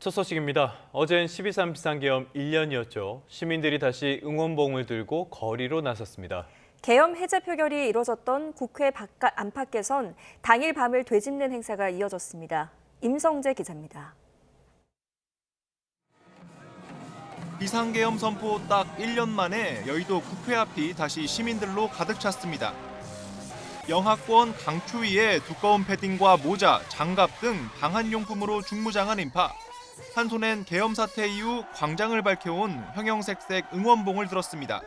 첫 소식입니다. 어젠 12.3 비상계엄 1년이었죠. 시민들이 다시 응원봉을 들고 거리로 나섰습니다. 계엄 해제 표결이 이뤄졌던 국회 안팎에선 당일 밤을 되짚는 행사가 이어졌습니다. 임성재 기자입니다. 비상계엄 선포 딱 1년 만에 여의도 국회 앞이 다시 시민들로 가득 찼습니다. 영하권 강추위에 두꺼운 패딩과 모자, 장갑 등 방한용품으로 중무장한 인파. 한 손엔 계엄 사태 이후 광장을 밝혀온 형형색색 응원봉을 들었습니다.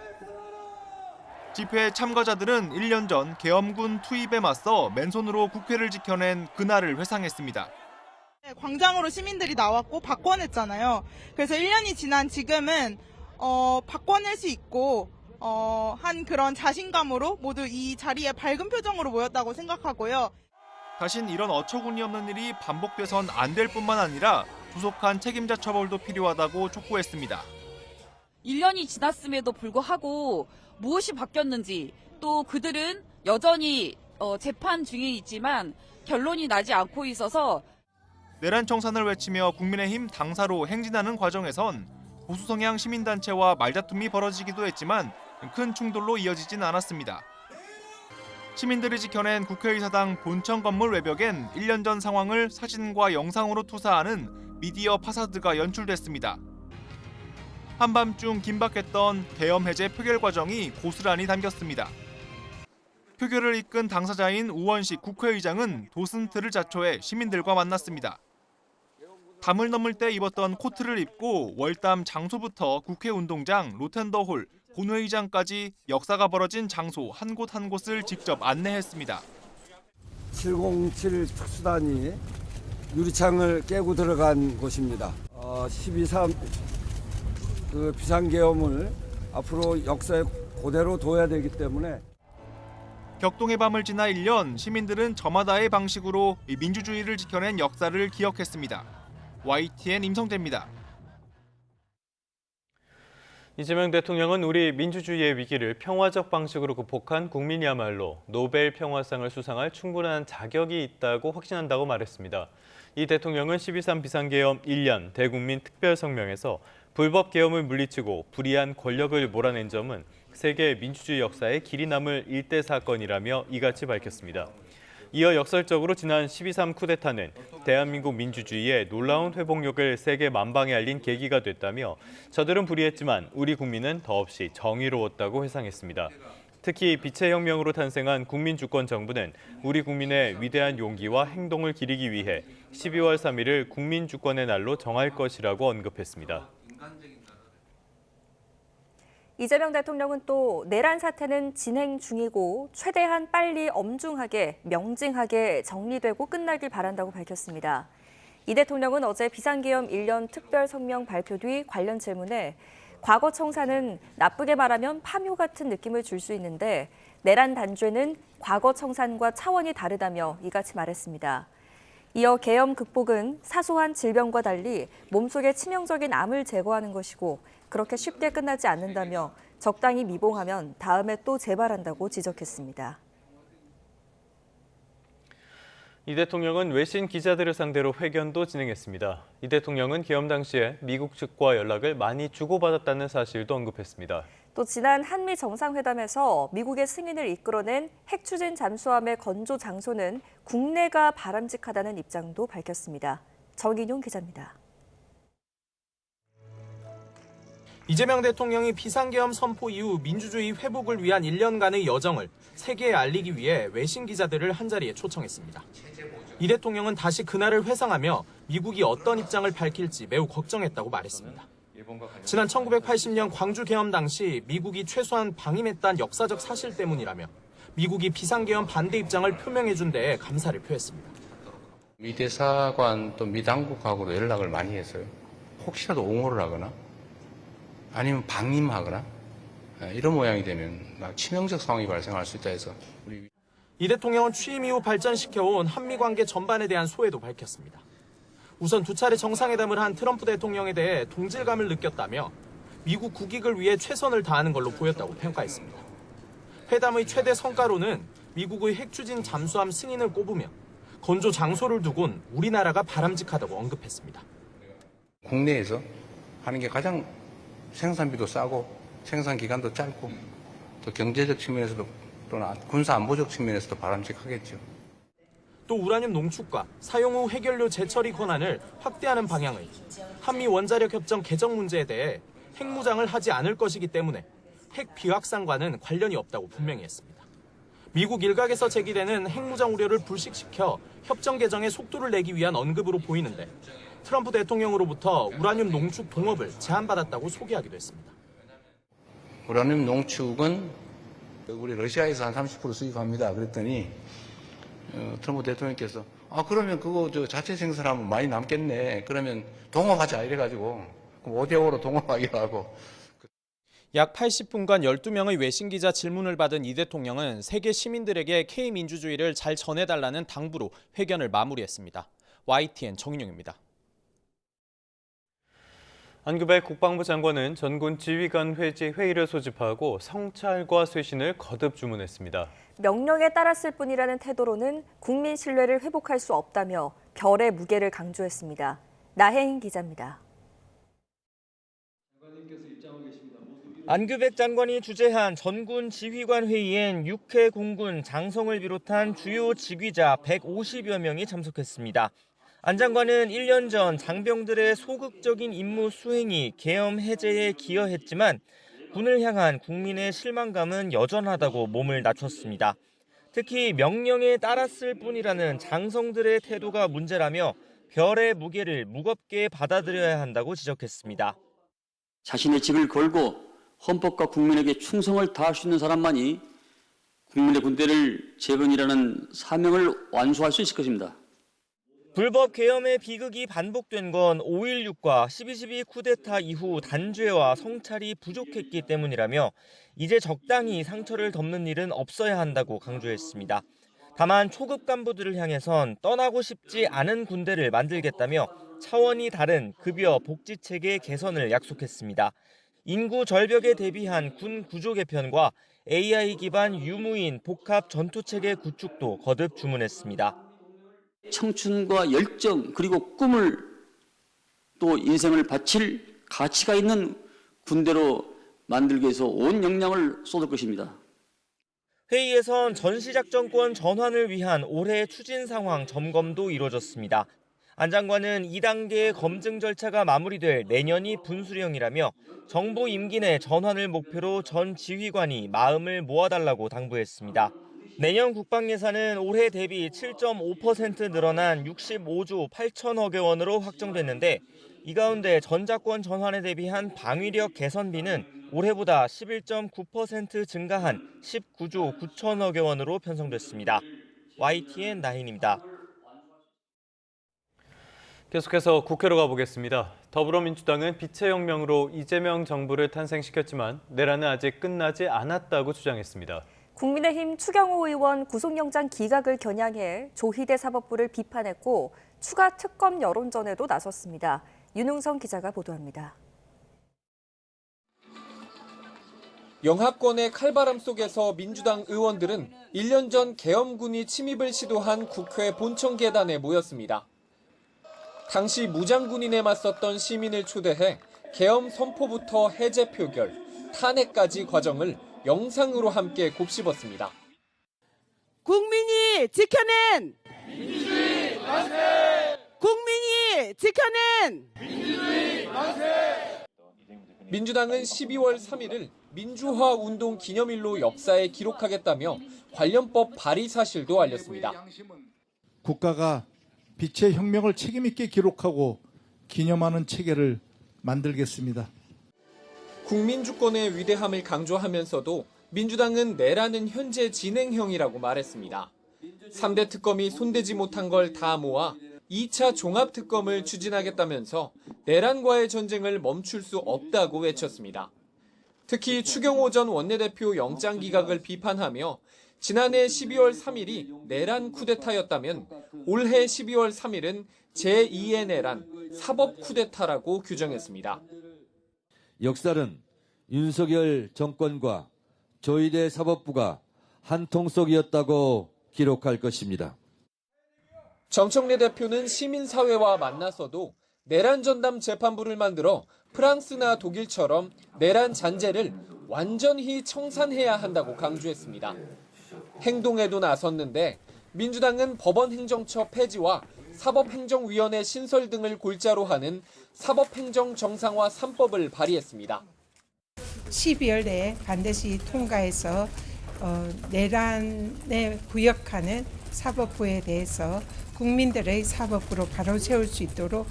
집회 참가자들은 1년 전 계엄군 투입에 맞서 맨손으로 국회를 지켜낸 그날을 회상했습니다. 광장으로 시민들이 나왔고 바꿔냈잖아요. 그래서 1년이 지난 지금은 바꿔낼 수 있고 한 그런 자신감으로 모두 이 자리에 밝은 표정으로 모였다고 생각하고요. 다신 이런 어처구니 없는 일이 반복돼선 안 될 뿐만 아니라 조속한 책임자 처벌도 필요하다고 촉구했습니다. 1년이 지났음에도 불구하고 무엇이 바뀌었는지, 또 그들은 여전히 재판 중에 있지만 결론이 나지 않고 있어서 내란 청산을 외치며 국민의힘 당사로 행진하는 과정에선 보수 성향 시민단체와 말다툼이 벌어지기도 했지만 큰 충돌로 이어지진 않았습니다. 시민들이 지켜낸 국회의사당 본청 건물 외벽엔 1년 전 상황을 사진과 영상으로 투사하는 미디어 파사드가 연출됐습니다. 한밤중 긴박했던 계엄 해제 표결 과정이 고스란히 담겼습니다. 표결을 이끈 당사자인 우원식 국회의장은 도슨트를 자초해 시민들과 만났습니다. 담을 넘을 때 입었던 코트를 입고 월담 장소부터 국회 운동장, 로텐더홀, 본회의장까지 역사가 벌어진 장소 한 곳 한 곳을 직접 안내했습니다. 707 특수단이 유리창을 깨고 들어간 곳입니다. 12.3 그 비상계엄을 앞으로 역사에 그대로 둬야 되기 때문에 격동의 밤을 지나 1년, 시민들은 저마다의 방식으로 민주주의를 지켜낸 역사를 기억했습니다. YTN 임성재입니다. 이재명 대통령은 우리 민주주의의 위기를 평화적 방식으로 극복한 국민이야말로 노벨 평화상을 수상할 충분한 자격이 있다고 확신한다고 말했습니다. 이 대통령은 12.3 비상계엄 1년 대국민 특별성명에서 불법 계엄을 물리치고 불이한 권력을 몰아낸 점은 세계 민주주의 역사에 길이 남을 일대 사건이라며 이같이 밝혔습니다. 이어 역설적으로 지난 12.3 쿠데타는 대한민국 민주주의의 놀라운 회복력을 세계 만방에 알린 계기가 됐다며 저들은 불의했지만 우리 국민은 더없이 정의로웠다고 회상했습니다. 특히 빛의 혁명으로 탄생한 국민주권 정부는 우리 국민의 위대한 용기와 행동을 기리기 위해 12월 3일을 국민주권의 날로 정할 것이라고 언급했습니다. 이재명 대통령은 또 내란 사태는 진행 중이고 최대한 빨리 엄중하게, 명징하게 정리되고 끝나길 바란다고 밝혔습니다. 이 대통령은 어제 비상계엄 1년 특별 성명 발표 뒤 관련 질문에 과거 청산은 나쁘게 말하면 파묘 같은 느낌을 줄 수 있는데 내란 단죄는 과거 청산과 차원이 다르다며 이같이 말했습니다. 이어 계엄 극복은 사소한 질병과 달리 몸속의 치명적인 암을 제거하는 것이고 그렇게 쉽게 끝나지 않는다며 적당히 미봉하면 다음에 또 재발한다고 지적했습니다. 이 대통령은 외신 기자들을 상대로 회견도 진행했습니다. 이 대통령은 계엄 당시에 미국 측과 연락을 많이 주고받았다는 사실도 언급했습니다. 또 지난 한미 정상회담에서 미국의 승인을 이끌어낸 핵추진 잠수함의 건조 장소는 국내가 바람직하다는 입장도 밝혔습니다. 정인용 기자입니다. 이재명 대통령이 비상계엄 선포 이후 민주주의 회복을 위한 1년간의 여정을 세계에 알리기 위해 외신 기자들을 한자리에 초청했습니다. 이 대통령은 다시 그날을 회상하며 미국이 어떤 입장을 밝힐지 매우 걱정했다고 말했습니다. 지난 1980년 광주 계엄 당시 미국이 최소한 방임했다는 역사적 사실 때문이라며 미국이 비상계엄 반대 입장을 표명해준 데에 감사를 표했습니다. 미 대사관 또 미 당국하고도 연락을 많이 했어요. 혹시라도 옹호를 하거나 아니면 방임하거나 이런 모양이 되면 치명적 상황이 발생할 수 있다 해서 이 대통령은 취임 이후 발전시켜온 한미 관계 전반에 대한 소회도 밝혔습니다. 우선 두 차례 정상회담을 한 트럼프 대통령에 대해 동질감을 느꼈다며 미국 국익을 위해 최선을 다하는 걸로 보였다고 평가했습니다. 회담의 최대 성과로는 미국의 핵추진 잠수함 승인을 꼽으며 건조 장소를 두곤 우리나라가 바람직하다고 언급했습니다. 국내에서 하는 게 가장 생산비도 싸고 생산 기간도 짧고 또 경제적 측면에서도 또는 군사 안보적 측면에서도 바람직하겠죠. 또 우라늄 농축과 사용 후 해결료 재처리 권한을 확대하는 방향의 한미 원자력 협정 개정 문제에 대해 핵무장을 하지 않을 것이기 때문에 핵 비확산과는 관련이 없다고 분명히 했습니다. 미국 일각에서 제기되는 핵무장 우려를 불식시켜 협정 개정에 속도를 내기 위한 언급으로 보이는데 트럼프 대통령으로부터 우라늄 농축 동업을 제안받았다고 소개하기도 했습니다. 우라늄 농축은 우리 러시아에서 한 30% 수입합니다. 그랬더니 트럼프 대통령께서 그러면 그거 자체 생산하면 많이 남겠네. 그러면 동업하자 이래가지고 5대5로 동업하기로 하고. 약 80분간 12명의 외신 기자 질문을 받은 이 대통령은 세계 시민들에게 K민주주의를 잘 전해달라는 당부로 회견을 마무리했습니다. YTN 정인용입니다. 안규백 국방부 장관은 전군 지휘관 회의를 소집하고 성찰과 쇄신을 거듭 주문했습니다. 명령에 따랐을 뿐이라는 태도로는 국민 신뢰를 회복할 수 없다며 별의 무게를 강조했습니다. 나혜인 기자입니다. 안규백 장관이 주재한 전군 지휘관 회의엔 6회 공군 장성을 비롯한 주요 직위자 150여 명이 참석했습니다. 안 장관은 1년 전 장병들의 소극적인 임무 수행이 계엄 해제에 기여했지만 군을 향한 국민의 실망감은 여전하다고 몸을 낮췄습니다. 특히 명령에 따랐을 뿐이라는 장성들의 태도가 문제라며 별의 무게를 무겁게 받아들여야 한다고 지적했습니다. 자신의 직을 걸고 헌법과 국민에게 충성을 다할 수 있는 사람만이 국민의 군대를 재건이라는 사명을 완수할 수 있을 것입니다. 불법 계엄의 비극이 반복된 건 5.16과 12.12 쿠데타 이후 단죄와 성찰이 부족했기 때문이라며 이제 적당히 상처를 덮는 일은 없어야 한다고 강조했습니다. 다만 초급 간부들을 향해선 떠나고 싶지 않은 군대를 만들겠다며 차원이 다른 급여 복지 체계 개선을 약속했습니다. 인구 절벽에 대비한 군 구조 개편과 AI 기반 유무인 복합 전투체계 구축도 거듭 주문했습니다. 청춘과 열정 그리고 꿈을 또 인생을 바칠 가치가 있는 군대로 만들기 위해서 온 역량을 쏟을 것입니다. 회의에선 전시작전권 전환을 위한 올해 추진 상황 점검도 이뤄졌습니다. 안 장관은 2단계의 검증 절차가 마무리될 내년이 분수령이라며 정부 임기 내 전환을 목표로 전 지휘관이 마음을 모아달라고 당부했습니다. 내년 국방 예산은 올해 대비 7.5% 늘어난 65조 8천억여 원으로 확정됐는데 이 가운데 전자권 전환에 대비한 방위력 개선비는 올해보다 11.9% 증가한 19조 9천억여 원으로 편성됐습니다. YTN 나인입니다. 계속해서 국회로 가보겠습니다. 더불어민주당은 빛의 혁명으로 이재명 정부를 탄생시켰지만 내란은 아직 끝나지 않았다고 주장했습니다. 국민의힘 추경호 의원 구속영장 기각을 겨냥해 조희대 사법부를 비판했고 추가 특검 여론전에도 나섰습니다. 윤웅성 기자가 보도합니다. 영하권의 칼바람 속에서 민주당 의원들은 1년 전 계엄군이 침입을 시도한 국회 본청 계단에 모였습니다. 당시 무장군인에 맞섰던 시민을 초대해 계엄 선포부터 해제 표결, 탄핵까지 과정을 영상으로 함께 곱씹었습니다. 국민이 지켜낸 민주주의 만세! 국민이 지켜낸 민주주의 만세! 민주당은 12월 3일을 민주화 운동 기념일로 역사에 기록하겠다며 관련법 발의 사실도 알렸습니다. 국가가 빛의 혁명을 책임있게 기록하고 기념하는 체계를 만들겠습니다. 국민주권의 위대함을 강조하면서도 민주당은 내란은 현재 진행형이라고 말했습니다. 3대 특검이 손대지 못한 걸 다 모아 2차 종합특검을 추진하겠다면서 내란과의 전쟁을 멈출 수 없다고 외쳤습니다. 특히 추경호 전 원내대표 영장 기각을 비판하며 지난해 12월 3일이 내란 쿠데타였다면 올해 12월 3일은 제2의 내란, 사법 쿠데타라고 규정했습니다. 역사는 윤석열 정권과 조희대 사법부가 한 통속이었다고 기록할 것입니다. 정청래 대표는 시민사회와 만나서도 내란 전담 재판부를 만들어 프랑스나 독일처럼 내란 잔재를 완전히 청산해야 한다고 강조했습니다. 행동에도 나섰는데 민주당은 법원행정처 폐지와 사법행정위원회 신설 등을 골자로 하는 사법행정정상화 3법을 발의했습니다. 12월 내에 반드시 통과해서 내란에 부역하는 사법부에 대해서 국민들의 사법부로 바로 세울 수 있도록.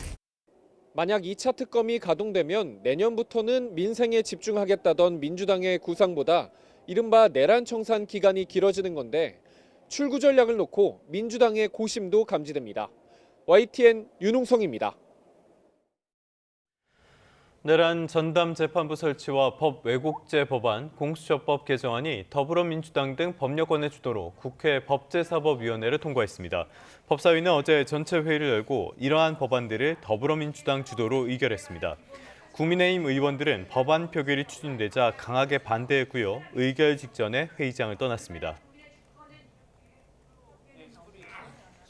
만약 2차 특검이 가동되면 내년부터는 민생에 집중하겠다던 민주당의 구상보다 이른바 내란 청산 기간이 길어지는 건데 출구 전략을 놓고 민주당의 고심도 감지됩니다. YTN 윤웅성입니다. 내란 전담 재판부 설치와 법 왜곡죄 법안, 공수처법 개정안이 더불어민주당 등 법여권의 주도로 국회 법제사법위원회를 통과했습니다. 법사위는 어제 전체 회의를 열고 이러한 법안들을 더불어민주당 주도로 의결했습니다. 국민의힘 의원들은 법안 표결이 추진되자 강하게 반대했고요. 의결 직전에 회의장을 떠났습니다.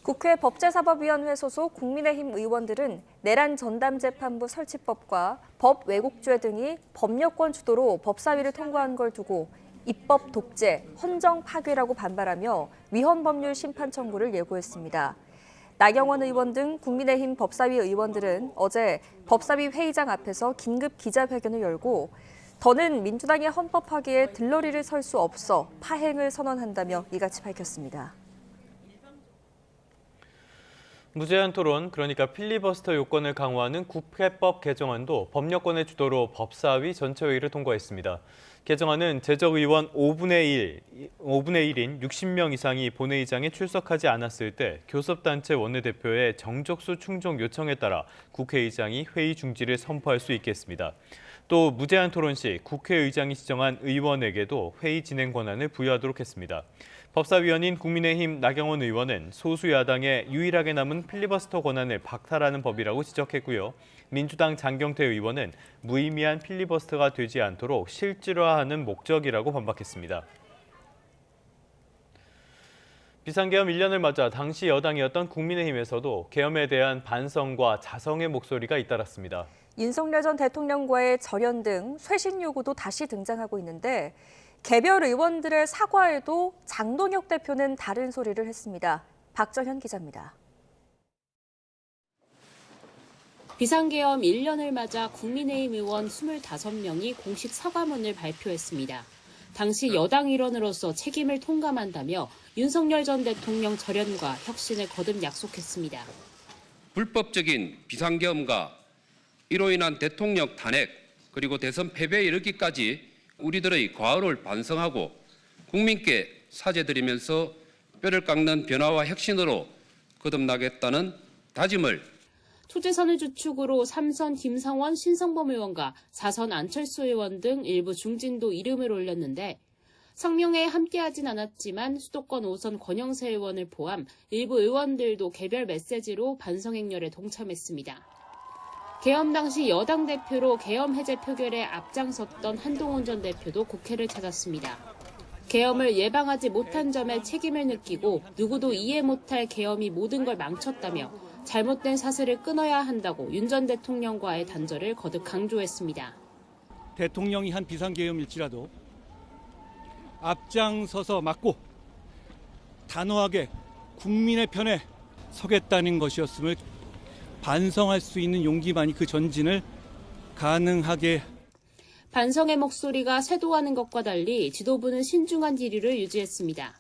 국회 법제사법위원회 소속 국민의힘 의원들은 내란 전담재판부 설치법과 법 왜곡죄 등이 법여권 주도로 법사위를 통과한 걸 두고 입법 독재, 헌정 파괴라고 반발하며 위헌법률 심판 청구를 예고했습니다. 나경원 의원 등 국민의힘 법사위 의원들은 어제 법사위 회의장 앞에서 긴급 기자회견을 열고 더는 민주당의 헌법 파괴에 들러리를 설 수 없어 파행을 선언한다며 이같이 밝혔습니다. 무제한 토론, 그러니까 필리버스터 요건을 강화하는 국회법 개정안도 법여권의 주도로 법사위 전체회의를 통과했습니다. 개정안은 재적의원 5분의 1인 60명 이상이 본회의장에 출석하지 않았을 때 교섭단체 원내대표의 정적수 충족 요청에 따라 국회의장이 회의 중지를 선포할 수 있게 했습니다. 또 무제한 토론 시 국회의장이 지정한 의원에게도 회의 진행 권한을 부여하도록 했습니다. 법사위원인 국민의힘 나경원 의원은 소수 야당의 유일하게 남은 필리버스터 권한을 박탈하는 법이라고 지적했고요. 민주당 장경태 의원은 무의미한 필리버스터가 되지 않도록 실질화하는 목적이라고 반박했습니다. 비상계엄 1년을 맞아 당시 여당이었던 국민의힘에서도 계엄에 대한 반성과 자성의 목소리가 잇따랐습니다. 윤석열 전 대통령과의 절연 등 쇄신 요구도 다시 등장하고 있는데 개별 의원들의 사과에도 장동혁 대표는 다른 소리를 했습니다. 박정현 기자입니다. 비상계엄 1년을 맞아 국민의힘 의원 25명이 공식 사과문을 발표했습니다. 당시 여당 일원으로서 책임을 통감한다며 윤석열 전 대통령 절연과 혁신을 거듭 약속했습니다. 불법적인 비상계엄과 이로 인한 대통령 탄핵 그리고 대선 패배에 이르기까지 우리들의 과오를 반성하고 국민께 사죄드리면서 뼈를 깎는 변화와 혁신으로 거듭나겠다는 다짐을 초재선을 주축으로 3선 김상원 신성범 의원과 4선 안철수 의원 등 일부 중진도 이름을 올렸는데 성명에 함께하진 않았지만 수도권 5선 권영세 의원을 포함 일부 의원들도 개별 메시지로 반성 행렬에 동참했습니다. 계엄 당시 여당 대표로 계엄 해제 표결에 앞장섰던 한동훈 전 대표도 국회를 찾았습니다. 계엄을 예방하지 못한 점에 책임을 느끼고 누구도 이해 못할 계엄이 모든 걸 망쳤다며 잘못된 사슬을 끊어야 한다고 윤 전 대통령과의 단절을 거듭 강조했습니다. 대통령이 한 비상계엄일지라도 앞장서서 막고 단호하게 국민의 편에 서겠다는 것이었음을 반성할 수 있는 용기만이 그 전진을 가능하게. 반성의 목소리가 쇄도하는 것과 달리 지도부는 신중한 기류를 유지했습니다.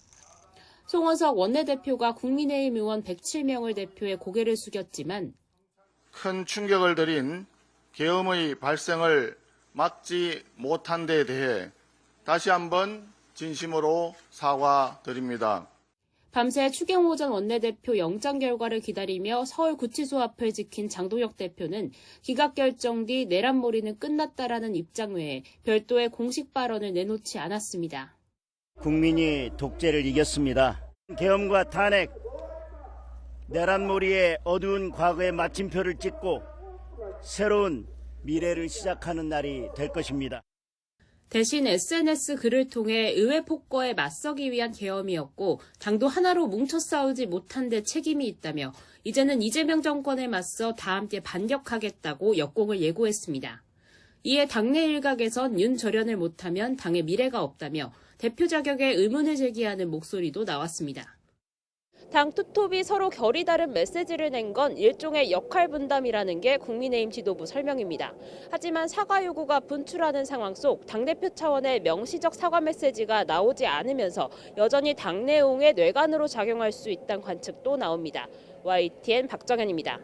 송원석 원내대표가 국민의힘 의원 107명을 대표해 고개를 숙였지만 큰 충격을 드린 계엄의 발생을 막지 못한 데 대해 다시 한번 진심으로 사과드립니다. 밤새 추경호 전 원내대표 영장 결과를 기다리며 서울구치소 앞을 지킨 장동혁 대표는 기각 결정 뒤 내란몰이는 끝났다라는 입장 외에 별도의 공식 발언을 내놓지 않았습니다. 국민이 독재를 이겼습니다. 계엄과 탄핵, 내란몰이의 어두운 과거에 마침표를 찍고 새로운 미래를 시작하는 날이 될 것입니다. 대신 SNS 글을 통해 의회 폭거에 맞서기 위한 계엄이었고 당도 하나로 뭉쳐 싸우지 못한 데 책임이 있다며 이제는 이재명 정권에 맞서 다 함께 반격하겠다고 역공을 예고했습니다. 이에 당내 일각에선 윤 절연을 못하면 당의 미래가 없다며 대표 자격에 의문을 제기하는 목소리도 나왔습니다. 당 투톱이 서로 결이 다른 메시지를 낸 건 일종의 역할 분담이라는 게 국민의힘 지도부 설명입니다. 하지만 사과 요구가 분출하는 상황 속 당대표 차원의 명시적 사과 메시지가 나오지 않으면서 여전히 당 내용의 뇌관으로 작용할 수 있다는 관측도 나옵니다. YTN 박정현입니다.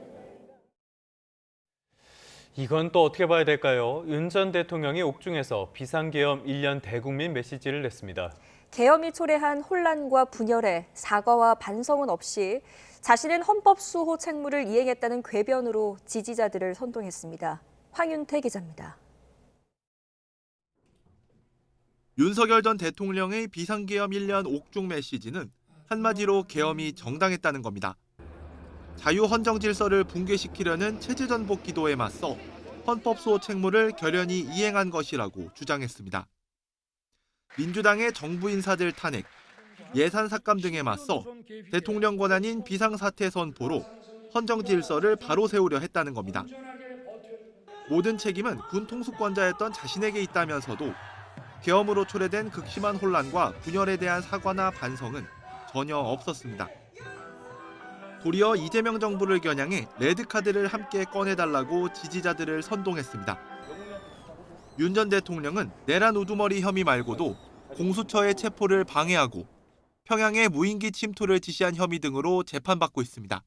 이건 또 어떻게 봐야 될까요? 윤 전 대통령이 옥중에서 비상계엄 1년 대국민 메시지를 냈습니다. 계엄이 초래한 혼란과 분열에 사과와 반성은 없이 자신은 헌법 수호 책무를 이행했다는 궤변으로 지지자들을 선동했습니다. 황윤태 기자입니다. 윤석열 전 대통령의 비상계엄 1년 옥중 메시지는 한마디로 계엄이 정당했다는 겁니다. 자유헌정 질서를 붕괴시키려는 체제전복 기도에 맞서 헌법 수호 책무를 결연히 이행한 것이라고 주장했습니다. 민주당의 정부 인사들 탄핵, 예산 삭감 등에 맞서 대통령 권한인 비상사태 선포로 헌정 질서를 바로 세우려 했다는 겁니다. 모든 책임은 군 통수권자였던 자신에게 있다면서도 계엄으로 초래된 극심한 혼란과 분열에 대한 사과나 반성은 전혀 없었습니다. 도리어 이재명 정부를 겨냥해 레드카드를 함께 꺼내달라고 지지자들을 선동했습니다. 윤 전 대통령은 내란 우두머리 혐의 말고도 공수처의 체포를 방해하고 평양에 무인기 침투를 지시한 혐의 등으로 재판받고 있습니다.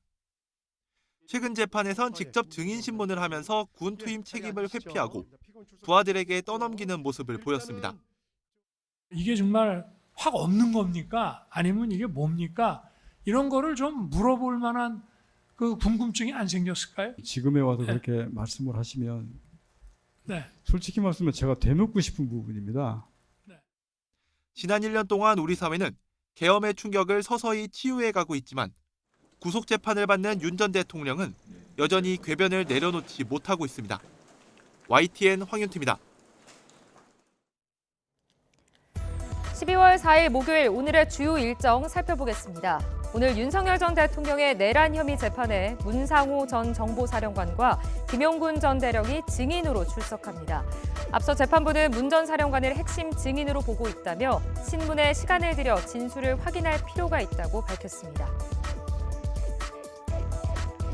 최근 재판에선 직접 증인 신문을 하면서 군 투입 책임을 회피하고 부하들에게 떠넘기는 모습을 보였습니다. 이게 정말 확 없는 겁니까? 아니면 이게 뭡니까? 이런 거를 좀 물어볼 만한 그 궁금증이 안 생겼을까요? 지금에 와서 그렇게 말씀을 하시면 네. 솔직히 말씀은 제가 되묻고 싶은 부분입니다. 지난 1년 동안 우리 사회는 계엄의 충격을 서서히 치유해가고 있지만 구속 재판을 받는 윤 전 대통령은 여전히 궤변을 내려놓지 못하고 있습니다. YTN 황윤태입니다. 12월 4일 목요일 오늘의 주요 일정 살펴보겠습니다. 오늘 윤석열 전 대통령의 내란 혐의 재판에 문상호 전 정보사령관과 김용군 전 대령이 증인으로 출석합니다. 앞서 재판부는 문 전 사령관을 핵심 증인으로 보고 있다며 신문에 시간을 들여 진술을 확인할 필요가 있다고 밝혔습니다.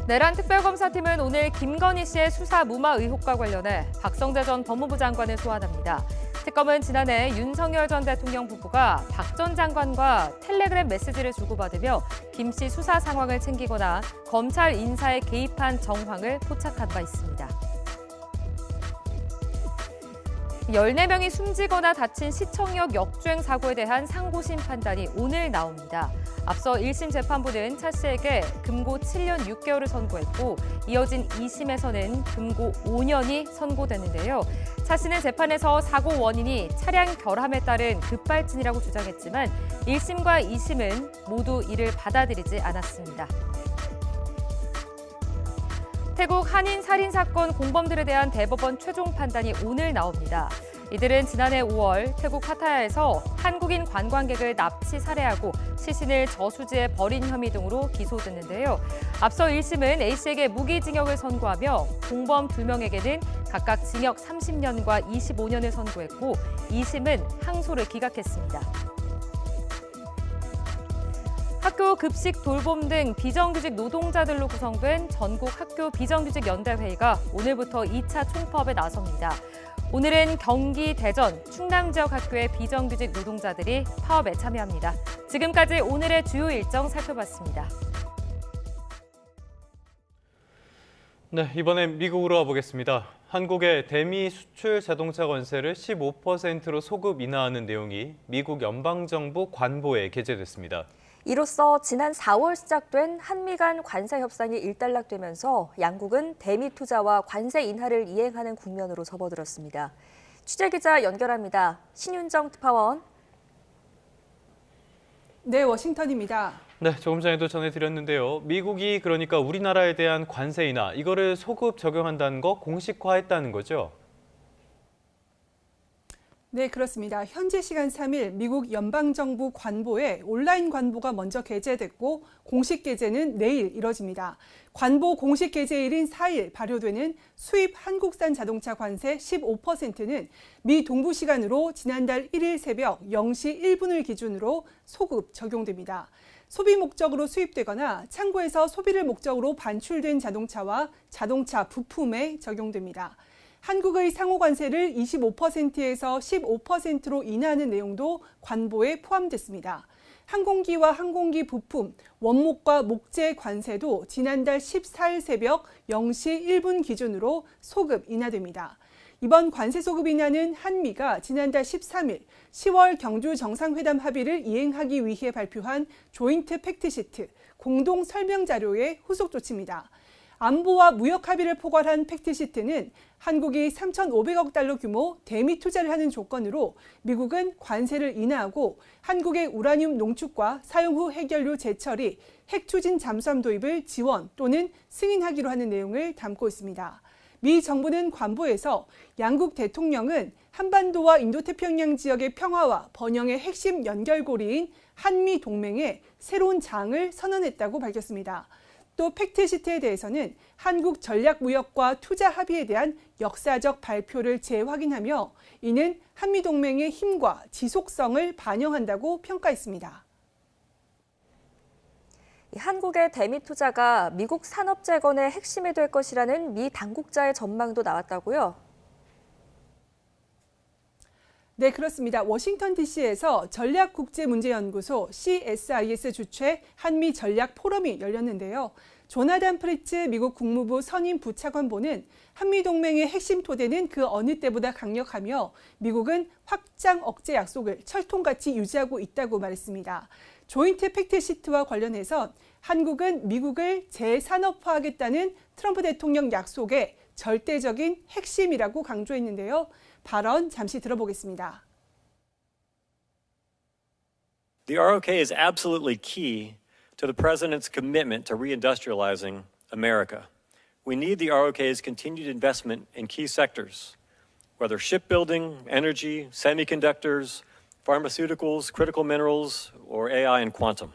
내란 특별검사팀은 오늘 김건희 씨의 수사 무마 의혹과 관련해 박성재 전 법무부 장관을 소환합니다. 특검은 지난해 윤석열 전 대통령 부부가 박 전 장관과 텔레그램 메시지를 주고받으며 김 씨 수사 상황을 챙기거나 검찰 인사에 개입한 정황을 포착한 바 있습니다. 14명이 숨지거나 다친 시청역 역주행 사고에 대한 상고심 판단이 오늘 나옵니다. 앞서 1심 재판부는 차 씨에게 금고 7년 6개월을 선고했고 이어진 2심에서는 금고 5년이 선고됐는데요. 차 씨는 재판에서 사고 원인이 차량 결함에 따른 급발진이라고 주장했지만 1심과 2심은 모두 이를 받아들이지 않았습니다. 태국 한인 살인 사건 공범들에 대한 대법원 최종 판단이 오늘 나옵니다. 이들은 지난해 5월 태국 파타야에서 한국인 관광객을 납치 살해하고 시신을 저수지에 버린 혐의 등으로 기소됐는데요. 앞서 1심은 A씨에게 무기징역을 선고하며 공범 2명에게는 각각 징역 30년과 25년을 선고했고 2심은 항소를 기각했습니다. 학교 급식 돌봄 등 비정규직 노동자들로 구성된 전국 학교 비정규직 연대회의가 오늘부터 2차 총파업에 나섭니다. 오늘은 경기, 대전, 충남 지역 학교의 비정규직 노동자들이 파업에 참여합니다. 지금까지 오늘의 주요 일정 살펴봤습니다. 네, 이번엔 미국으로 가보겠습니다. 한국의 대미 수출 자동차 관세를 15%로 소급 인하하는 내용이 미국 연방정부 관보에 게재됐습니다. 이로써 지난 4월 시작된 한미 간 관세 협상이 일단락되면서 양국은 대미 투자와 관세 인하를 이행하는 국면으로 접어들었습니다. 취재기자 연결합니다. 신윤정 특파원. 네, 워싱턴입니다. 네, 조금 전에도 전해드렸는데요. 미국이 그러니까 우리나라에 대한 관세 인하, 이거를 소급 적용한다는 거 공식화했다는 거죠? 네, 그렇습니다. 현지 시간 3일 미국 연방정부 관보에 온라인 관보가 먼저 게재됐고 공식 게재는 내일 이뤄집니다. 관보 공식 게재일인 4일 발효되는 수입 한국산 자동차 관세 15%는 미 동부 시간으로 지난달 1일 새벽 0시 1분을 기준으로 소급 적용됩니다. 소비 목적으로 수입되거나 창고에서 소비를 목적으로 반출된 자동차와 자동차 부품에 적용됩니다. 한국의 상호 관세를 25%에서 15%로 인하하는 내용도 관보에 포함됐습니다. 항공기와 항공기 부품, 원목과 목재 관세도 지난달 14일 새벽 0시 1분 기준으로 소급 인하됩니다. 이번 관세 소급 인하는 한미가 지난달 13일 10월 경주 정상회담 합의를 이행하기 위해 발표한 조인트 팩트시트 공동 설명 자료의 후속 조치입니다. 안보와 무역 합의를 포괄한 팩트시트는 한국이 3,500억 달러 규모 대미 투자를 하는 조건으로 미국은 관세를 인하하고 한국의 우라늄 농축과 사용 후 핵연료 재처리, 핵 추진 잠수함 도입을 지원 또는 승인하기로 하는 내용을 담고 있습니다. 미 정부는 관보에서 양국 대통령은 한반도와 인도태평양 지역의 평화와 번영의 핵심 연결고리인 한미 동맹에 새로운 장을 선언했다고 밝혔습니다. 또 팩트시트에 대해서는 한국 전략무역과 투자 합의에 대한 역사적 발표를 재확인하며 이는 한미동맹의 힘과 지속성을 반영한다고 평가했습니다. 한국의 대미 투자가 미국 산업 재건의 핵심이 될 것이라는 미 당국자의 전망도 나왔다고요? 네, 그렇습니다. 워싱턴 DC에서 전략국제문제연구소 CSIS 주최 한미 전략 포럼이 열렸는데요. 조나단 프리츠 미국 국무부 선임 부차관보는 한미동맹의 핵심 토대는 그 어느 때보다 강력하며 미국은 확장 억제 약속을 철통같이 유지하고 있다고 말했습니다. 조인트 팩트시트와 관련해서 한국은 미국을 재산업화하겠다는 트럼프 대통령 약속의 절대적인 핵심이라고 강조했는데요. 발언 잠시 들어보겠습니다. The ROK is absolutely key to the President's commitment to reindustrializing America. We need the ROK's continued investment in key sectors, whether shipbuilding, energy, semiconductors, pharmaceuticals, critical minerals, or AI and quantum.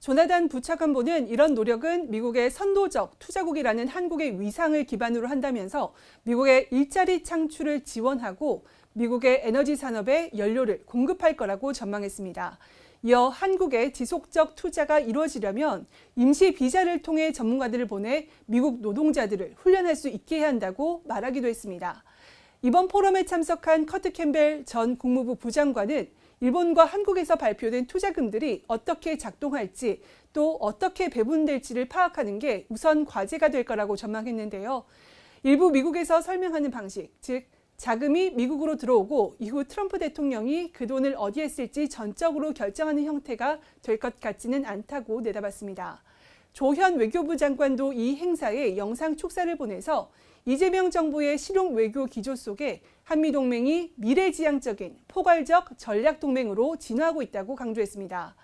조나단 부차관보는 이런 노력은 미국의 선도적 투자국이라는 한국의 위상을 기반으로 한다면서 미국의 일자리 창출을 지원하고 미국의 에너지 산업에 연료를 공급할 거라고 전망했습니다. 이어 한국의 지속적 투자가 이루어지려면 임시 비자를 통해 전문가들을 보내 미국 노동자들을 훈련할 수 있게 해야 한다고 말하기도 했습니다. 이번 포럼에 참석한 커트 캠벨 전 국무부 부장관은 일본과 한국에서 발표된 투자금들이 어떻게 작동할지 또 어떻게 배분될지를 파악하는 게 우선 과제가 될 거라고 전망했는데요. 일부 미국에서 설명하는 방식, 즉 자금이 미국으로 들어오고 이후 트럼프 대통령이 그 돈을 어디에 쓸지 전적으로 결정하는 형태가 될 것 같지는 않다고 내다봤습니다. 조현 외교부 장관도 이 행사에 영상 축사를 보내서 이재명 정부의 실용 외교 기조 속에 한미동맹이 미래지향적인 포괄적 전략동맹으로 진화하고 있다고 강조했습니다.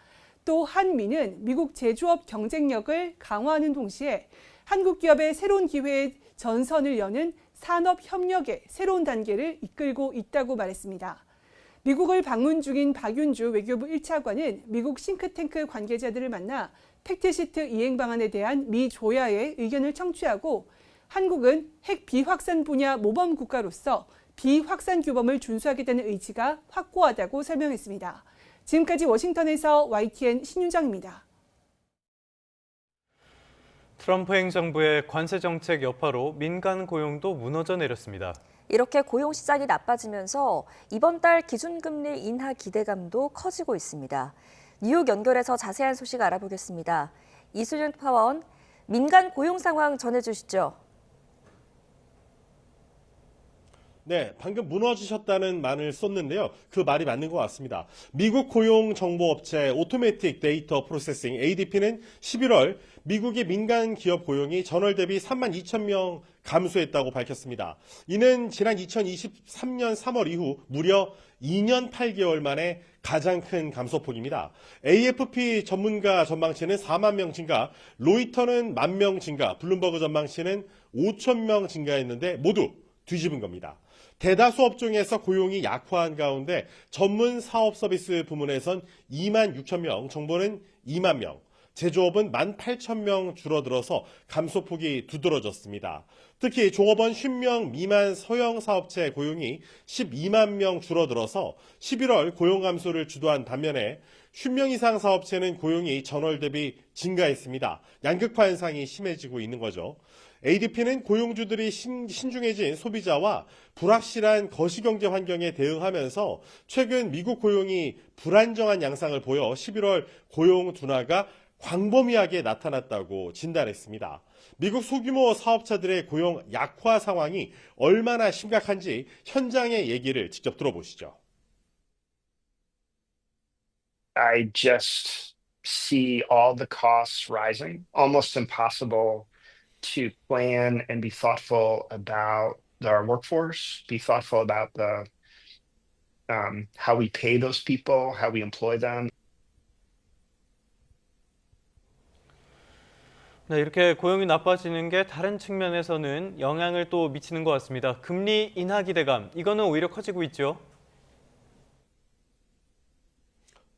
또 한미는 미국 제조업 경쟁력을 강화하는 동시에 한국 기업의 새로운 기회의 전선을 여는 산업협력의 새로운 단계를 이끌고 있다고 말했습니다. 미국을 방문 중인 박윤주 외교부 1차관은 미국 싱크탱크 관계자들을 만나 팩트시트 이행 방안에 대한 미 조야의 의견을 청취하고 한국은 핵 비확산 분야 모범 국가로서 비확산 규범을 준수하겠다는 의지가 확고하다고 설명했습니다. 지금까지 워싱턴에서 YTN 신윤정입니다. 트럼프 행정부의 관세 정책 여파로 민간 고용도 무너져 내렸습니다. 이렇게 고용 시장이 나빠지면서 이번 달 기준금리 인하 기대감도 커지고 있습니다. 뉴욕 연결해서 자세한 소식 알아보겠습니다. 이수연 파원, 민간 고용 상황 전해주시죠. 네, 방금 무너지셨다는 말을 썼는데요. 그 말이 맞는 것 같습니다. 미국 고용정보업체 오토매틱 데이터 프로세싱 ADP는 11월 미국의 민간 기업 고용이 전월 대비 3만 2천 명 감소했다고 밝혔습니다. 이는 지난 2023년 3월 이후 무려 2년 8개월 만에 가장 큰 감소폭입니다. AFP 전문가 전망치는 4만 명 증가, 로이터는 1만 명 증가, 블룸버그 전망치는 5천 명 증가했는데 모두 뒤집은 겁니다. 대다수 업종에서 고용이 약화한 가운데 전문 사업 서비스 부문에선 2만 6천 명, 정보는 2만 명, 제조업은 18,000명 줄어들어서 감소폭이 두드러졌습니다. 특히 종업원 50명 미만 소형 사업체 고용이 12만 명 줄어들어서 11월 고용 감소를 주도한 반면에 50명 이상 사업체는 고용이 전월 대비 증가했습니다. 양극화 현상이 심해지고 있는 거죠. ADP는 고용주들이 신중해진 소비자와 불확실한 거시경제 환경에 대응하면서 최근 미국 고용이 불안정한 양상을 보여 11월 고용 둔화가 광범위하게 나타났다고 진단했습니다. 미국 소규모 사업자들의 고용 약화 상황이 얼마나 심각한지 현장의 얘기를 직접 들어보시죠. I just see all the costs rising, almost impossible to plan and be thoughtful about our workforce, be thoughtful about how we pay those people, how we employ them. 네, 이렇게 고용이 나빠지는 게 다른 측면에서는 영향을 또 미치는 것 같습니다. 금리 인하 기대감, 이거는 오히려 커지고 있죠.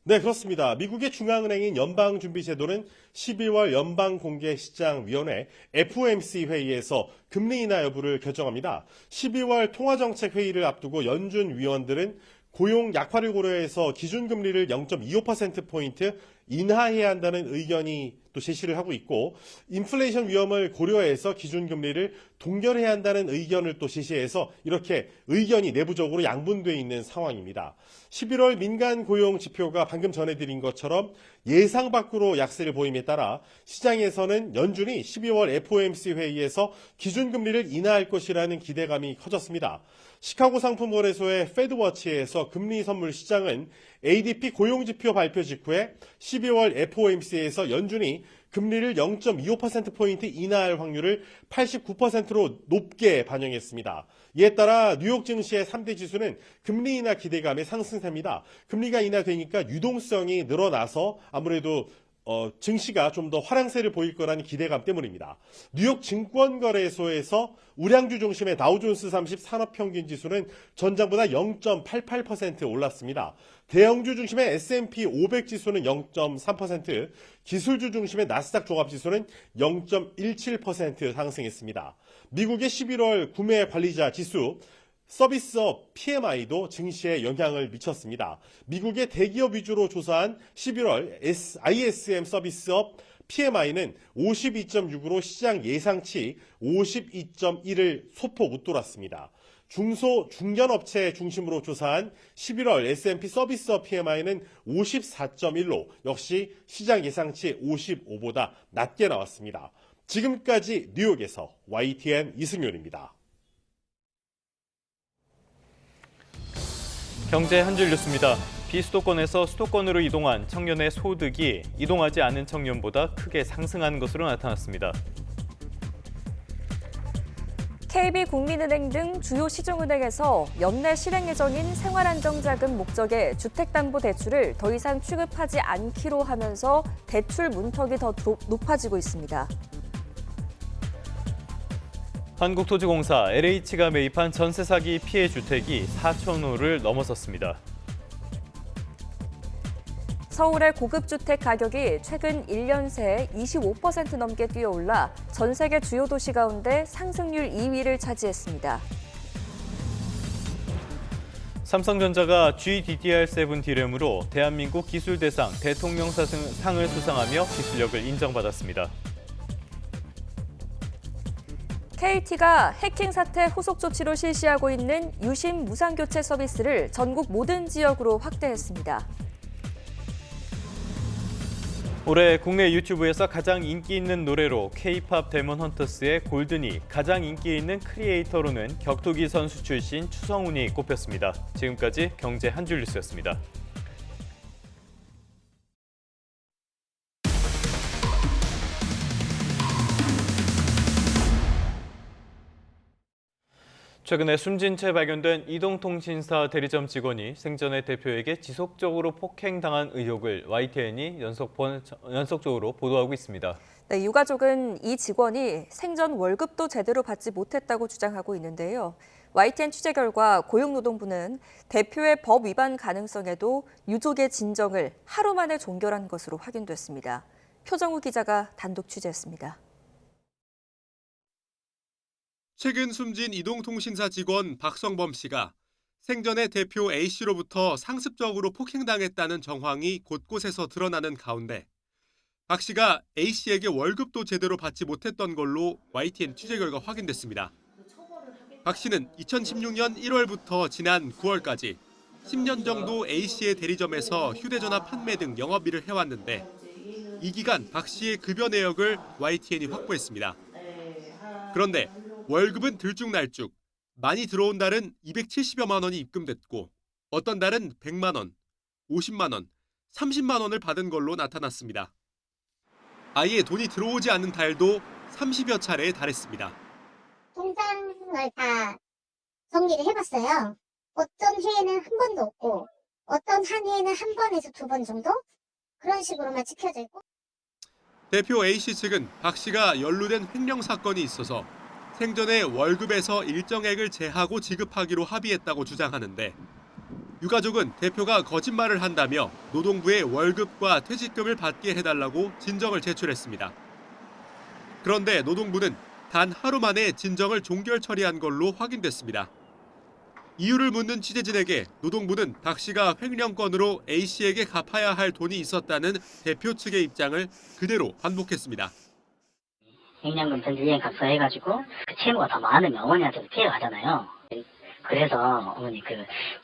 네, 그렇습니다. 미국의 중앙은행인 연방준비제도는 12월 연방공개시장위원회 FOMC 회의에서 금리 인하 여부를 결정합니다. 12월 통화정책회의를 앞두고 연준 위원들은 고용 약화를 고려해서 기준금리를 0.25%포인트 인하해야 한다는 의견이 또 제시를 하고 있고, 인플레이션 위험을 고려해서 기준금리를 동결해야 한다는 의견을 또 제시해서 이렇게 의견이 내부적으로 양분되어 있는 상황입니다. 11월 민간 고용 지표가 방금 전해드린 것처럼 예상 밖으로 약세를 보임에 따라 시장에서는 연준이 12월 FOMC 회의에서 기준금리를 인하할 것이라는 기대감이 커졌습니다. 시카고 상품거래소의 페드워치에서 금리 선물 시장은 ADP 고용지표 발표 직후에 12월 FOMC에서 연준이 금리를 0.25%포인트 인하할 확률을 89%로 높게 반영했습니다. 이에 따라 뉴욕 증시의 3대 지수는 금리 인하 기대감에 상승세입니다. 금리가 인하되니까 유동성이 늘어나서 아무래도 증시가 좀 더 화랑세를 보일 거라는 기대감 때문입니다. 뉴욕 증권거래소에서 우량주 중심의 다우존스 30 산업평균지수는 전장보다 0.88% 올랐습니다. 대형주 중심의 S&P 500 지수는 0.3%, 기술주 중심의 나스닥 종합지수는 0.17% 상승했습니다. 미국의 11월 구매 관리자 지수, 서비스업 PMI도 증시에 영향을 미쳤습니다. 미국의 대기업 위주로 조사한 11월 ISM 서비스업 PMI는 52.6으로 시장 예상치 52.1을 소폭 웃돌았습니다. 중소, 중견업체 중심으로 조사한 11월 S&P 서비스업 PMI는 54.1로 역시 시장 예상치 55보다 낮게 나왔습니다. 지금까지 뉴욕에서 YTN 이승윤입니다. 경제 한 줄 뉴스입니다. 비수도권에서 수도권으로 이동한 청년의 소득이 이동하지 않은 청년보다 크게 상승한 것으로 나타났습니다. KB국민은행 등 주요 시중은행에서 연내 실행 예정인 생활안정자금 목적의 주택담보대출을 더 이상 취급하지 않기로 하면서 대출 문턱이 더 높아지고 있습니다. 한국토지공사 LH가 매입한 전세 사기 피해 주택이 4,000호를 넘어섰습니다. 서울의 고급 주택 가격이 최근 1년 새 25% 넘게 뛰어올라 전 세계 주요 도시 가운데 상승률 2위를 차지했습니다. 삼성전자가 GDDR7 D램으로 대한민국 기술대상 대통령상을 수상하며 기술력을 인정받았습니다. KT가 해킹 사태 후속 조치로 실시하고 있는 유심 무상교체 서비스를 전국 모든 지역으로 확대했습니다. 올해 국내 유튜브에서 가장 인기 있는 노래로 K-팝 데몬 헌터스의 골든이, 가장 인기 있는 크리에이터로는 격투기 선수 출신 추성훈이 꼽혔습니다. 지금까지 경제 한 줄 뉴스였습니다. 최근에 숨진 채 발견된 이동통신사 대리점 직원이 생전의 대표에게 지속적으로 폭행당한 의혹을 YTN이 연속적으로 보도하고 있습니다. 네, 유가족은 이 직원이 생전 월급도 제대로 받지 못했다고 주장하고 있는데요. YTN 취재 결과 고용노동부는 대표의 법 위반 가능성에도 유족의 진정을 하루 만에 종결한 것으로 확인됐습니다. 표정우 기자가 단독 취재했습니다. 최근 숨진 이동통신사 직원 박성범 씨가 생전에 대표 A씨로부터 상습적으로 폭행당했다는 정황이 곳곳에서 드러나는 가운데 박 씨가 A씨에게 월급도 제대로 받지 못했던 걸로 YTN 취재 결과 확인됐습니다. 박 씨는 2016년 1월부터 지난 9월까지 10년 정도 A씨의 대리점에서 휴대전화 판매 등 영업일을 해왔는데 이 기간 박 씨의 급여 내역을 YTN이 확보했습니다. 그런데 월급은 들쭉날쭉 많이 들어온 달은 270여만 원이 입금됐고 어떤 달은 100만 원, 50만 원, 30만 원을 받은 걸로 나타났습니다. 아예 돈이 들어오지 않는 달도 30여 차례에 달했습니다. 통장을 다 정리를 해봤어요. 어떤 해에는 한 번도 없고 어떤 한 해에는 한 번에서 두 번 정도? 그런 식으로만 찍혀져 있고. 대표 A씨 측은 박 씨가 연루된 횡령 사건이 있어서 생전에 월급에서 일정액을 제하고 지급하기로 합의했다고 주장하는데 유가족은 대표가 거짓말을 한다며 노동부에 월급과 퇴직금을 받게 해달라고 진정을 제출했습니다. 그런데 노동부는 단 하루 만에 진정을 종결 처리한 걸로 확인됐습니다. 이유를 묻는 취재진에게 노동부는 박 씨가 횡령건으로 A씨에게 갚아야 할 돈이 있었다는 대표 측의 입장을 그대로 반복했습니다. 횡령금 전지행 각서해가지고 그 채무가 더 많으면 어머니한테도 피해가 가잖아요. 그래서 어머니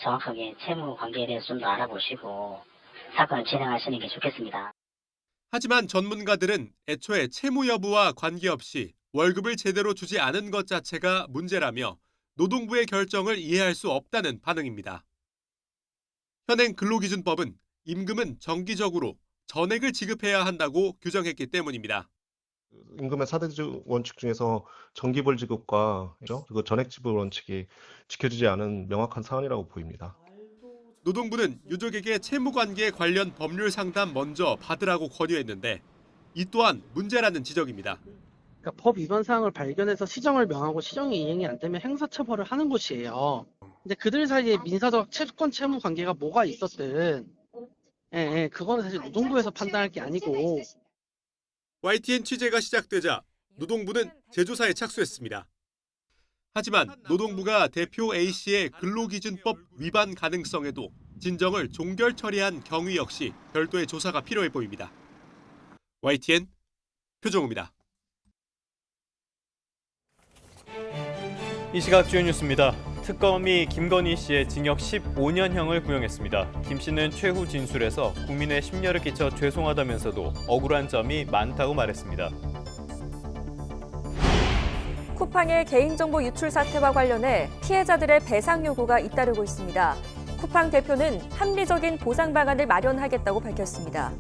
정확하게 채무 관계에 대해서 좀 더 알아보시고 사건을 진행하시는 게 좋겠습니다. 하지만 전문가들은 애초에 채무 여부와 관계없이 월급을 제대로 주지 않은 것 자체가 문제라며 노동부의 결정을 이해할 수 없다는 반응입니다. 현행 근로기준법은 임금은 정기적으로 전액을 지급해야 한다고 규정했기 때문입니다. 임금의 4대 원칙 중에서 정기벌 지급과 그리고 전액 지불 원칙이 지켜지지 않은 명확한 사안이라고 보입니다. 노동부는 유족에게 채무관계 관련 법률 상담 먼저 받으라고 권유했는데 이 또한 문제라는 지적입니다. 그러니까 법 위반 사항을 발견해서 시정을 명하고 시정이 이행이 안 되면 형사처벌을 하는 곳이에요. 근데 그들 사이에 민사적 채권 채무 관계가 뭐가 있었든 그거는 사실 노동부에서 판단할 게 아니고. YTN 취재가 시작되자 노동부는 재조사에 착수했습니다. 하지만 노동부가 대표 A씨의 근로기준법 위반 가능성에도 진정을 종결 처리한 경위 역시 별도의 조사가 필요해 보입니다. YTN 표정우입니다. 이 시각 주요 뉴스입니다. 특검이 김건희 씨의 징역 15년형을 구형했습니다. 김 씨는 최후 진술에서 국민의 심려를 끼쳐 죄송하다면서도 억울한 점이 많다고 말했습니다. 쿠팡의 개인정보 유출 사태와 관련해 피해자들의 배상 요구가 잇따르고 있습니다. 쿠팡 대표는 합리적인 보상 방안을 마련하겠다고 밝혔습니다.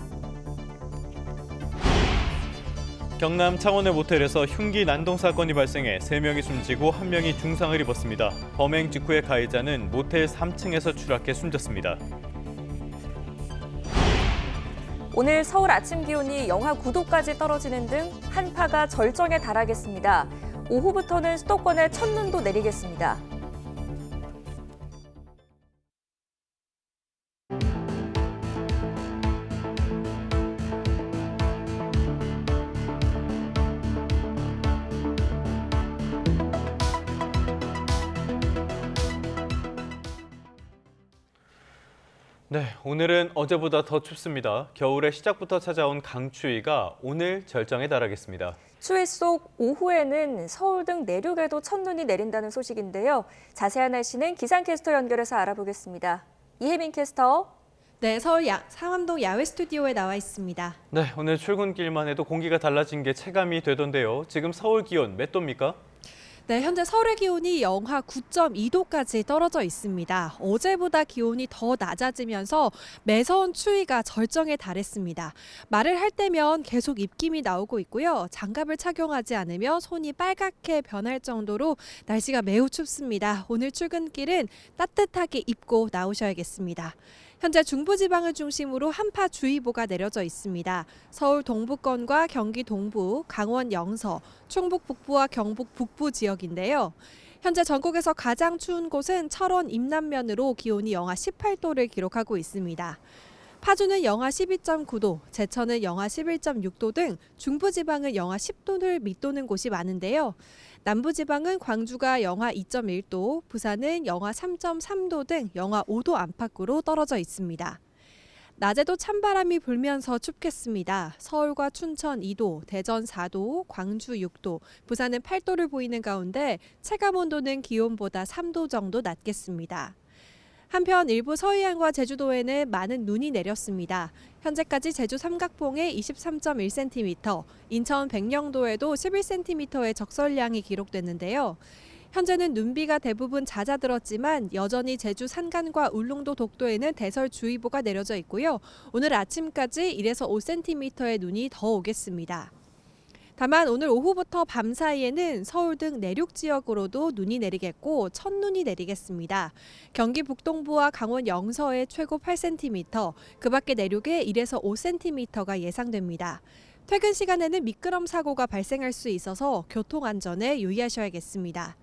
경남 창원의 모텔에서 흉기 난동 사건이 발생해 3명이 숨지고 1명이 중상을 입었습니다. 범행 직후의 가해자는 모텔 3층에서 추락해 숨졌습니다. 오늘 서울 아침 기온이 영하 9도까지 떨어지는 등 한파가 절정에 달하겠습니다. 오후부터는 수도권에 첫눈도 내리겠습니다. 네, 오늘은 어제보다 더 춥습니다. 겨울의 시작부터 찾아온 강추위가 오늘 절정에 달하겠습니다. 추위 속 오후에는 서울 등 내륙에도 첫눈이 내린다는 소식인데요. 자세한 날씨는 기상캐스터 연결해서 알아보겠습니다. 이혜민 캐스터. 네, 서울 상암동 야외 스튜디오에 나와 있습니다. 네, 오늘 출근길만 해도 공기가 달라진 게 체감이 되던데요. 지금 서울 기온 몇 도입니까? 네, 현재 서울의 기온이 영하 9.2도까지 떨어져 있습니다. 어제보다 기온이 더 낮아지면서 매서운 추위가 절정에 달했습니다. 말을 할 때면 계속 입김이 나오고 있고요. 장갑을 착용하지 않으면 손이 빨갛게 변할 정도로 날씨가 매우 춥습니다. 오늘 출근길은 따뜻하게 입고 나오셔야겠습니다. 현재 중부지방을 중심으로 한파주의보가 내려져 있습니다. 서울 동부권과 경기 동부, 강원 영서, 충북 북부와 경북 북부 지역인데요. 현재 전국에서 가장 추운 곳은 철원 임남면으로 기온이 영하 18도를 기록하고 있습니다. 파주는 영하 12.9도, 제천은 영하 11.6도 등 중부지방은 영하 10도를 밑도는 곳이 많은데요. 남부지방은 광주가 영하 2.1도, 부산은 영하 3.3도 등 영하 5도 안팎으로 떨어져 있습니다. 낮에도 찬바람이 불면서 춥겠습니다. 서울과 춘천 2도, 대전 4도, 광주 6도, 부산은 8도를 보이는 가운데 체감온도는 기온보다 3도 정도 낮겠습니다. 한편 일부 서해안과 제주도에는 많은 눈이 내렸습니다. 현재까지 제주 삼각봉에 23.1cm, 인천 백령도에도 11cm의 적설량이 기록됐는데요. 현재는 눈비가 대부분 잦아들었지만 여전히 제주 산간과 울릉도 독도에는 대설주의보가 내려져 있고요. 오늘 아침까지 1에서 5cm의 눈이 더 오겠습니다. 다만 오늘 오후부터 밤 사이에는 서울 등 내륙 지역으로도 눈이 내리겠고 첫눈이 내리겠습니다. 경기 북동부와 강원 영서에 최고 8cm, 그 밖에 내륙에 1에서 5cm가 예상됩니다. 퇴근 시간에는 미끄럼 사고가 발생할 수 있어서 교통 안전에 유의하셔야겠습니다.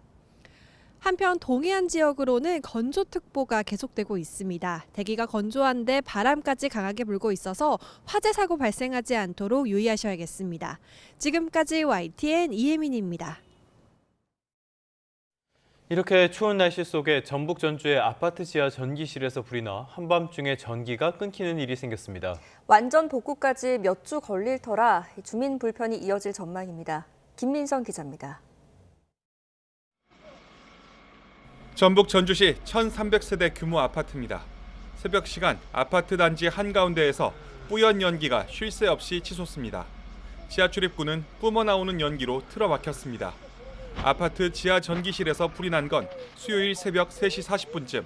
한편 동해안 지역으로는 건조특보가 계속되고 있습니다. 대기가 건조한데 바람까지 강하게 불고 있어서 화재 사고 발생하지 않도록 유의하셔야겠습니다. 지금까지 YTN 이혜민입니다. 이렇게 추운 날씨 속에 전북 전주의 아파트 지하 전기실에서 불이 나 한밤중에 전기가 끊기는 일이 생겼습니다. 완전 복구까지 몇 주 걸릴 터라 주민 불편이 이어질 전망입니다. 김민성 기자입니다. 전북 전주시 1,300세대 규모 아파트입니다. 새벽 시간 아파트 단지 한가운데에서 뿌연 연기가 쉴 새 없이 치솟습니다. 지하 출입구는 뿜어나오는 연기로 틀어막혔습니다. 아파트 지하 전기실에서 불이 난 건 수요일 새벽 3시 40분쯤.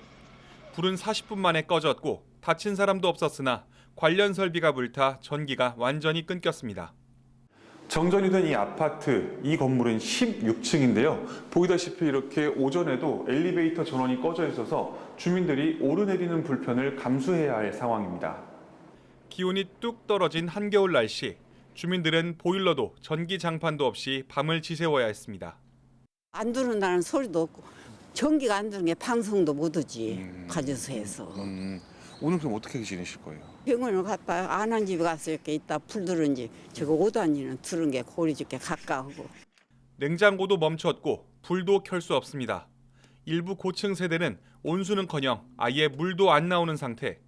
불은 40분 만에 꺼졌고 다친 사람도 없었으나 관련 설비가 불타 전기가 완전히 끊겼습니다. 정전이 된 이 아파트, 이 건물은 16층인데요. 보이다시피 이렇게 오전에도 엘리베이터 전원이 꺼져 있어서 주민들이 오르내리는 불편을 감수해야 할 상황입니다. 기온이 뚝 떨어진 한겨울 날씨. 주민들은 보일러도 전기 장판도 없이 밤을 지새워야 했습니다. 안 들어온다는 소리도 없고 전기가 안 들어온 게 방송도 못 오지. 가져서해서. 오늘 그럼 어떻게 지내실 거예요? 병원을 갔다 안한 집에 가서 이렇게 있다 불 들은 집 저거 5단위는 들은 게 고리 죽게 가까우고. 냉장고도 멈췄고 불도 켤 수 없습니다. 일부 고층 세대는 온수는커녕 아예 물도 안 나오는 상태.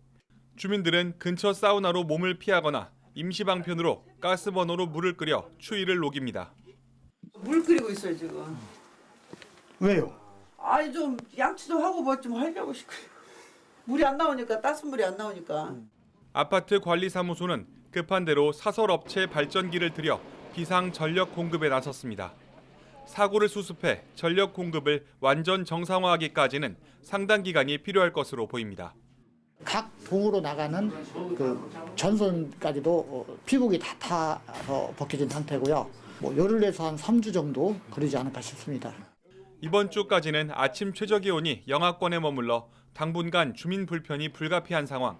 주민들은 근처 사우나로 몸을 피하거나 임시방편으로 가스버너로 물을 끓여 추위를 녹입니다. 물 끓이고 있어요 지금. 왜요? 아니 좀 양치도 하고 뭐 좀 하려고 싶고 물이 안 나오니까 따뜻한 물이 안 나오니까. 아파트 관리사무소는 급한 대로 사설업체 발전기를 들여 비상 전력 공급에 나섰습니다. 사고를 수습해 전력 공급을 완전 정상화하기까지는 상당 기간이 필요할 것으로 보입니다. 각 동으로 나가는 그 전선까지도 피복이 다 타서 벗겨진 상태고요. 뭐 열흘 내서 한 3주 정도 걸리지 않을까 싶습니다. 이번 주까지는 아침 최저 기온이 영하권에 머물러 당분간 주민 불편이 불가피한 상황.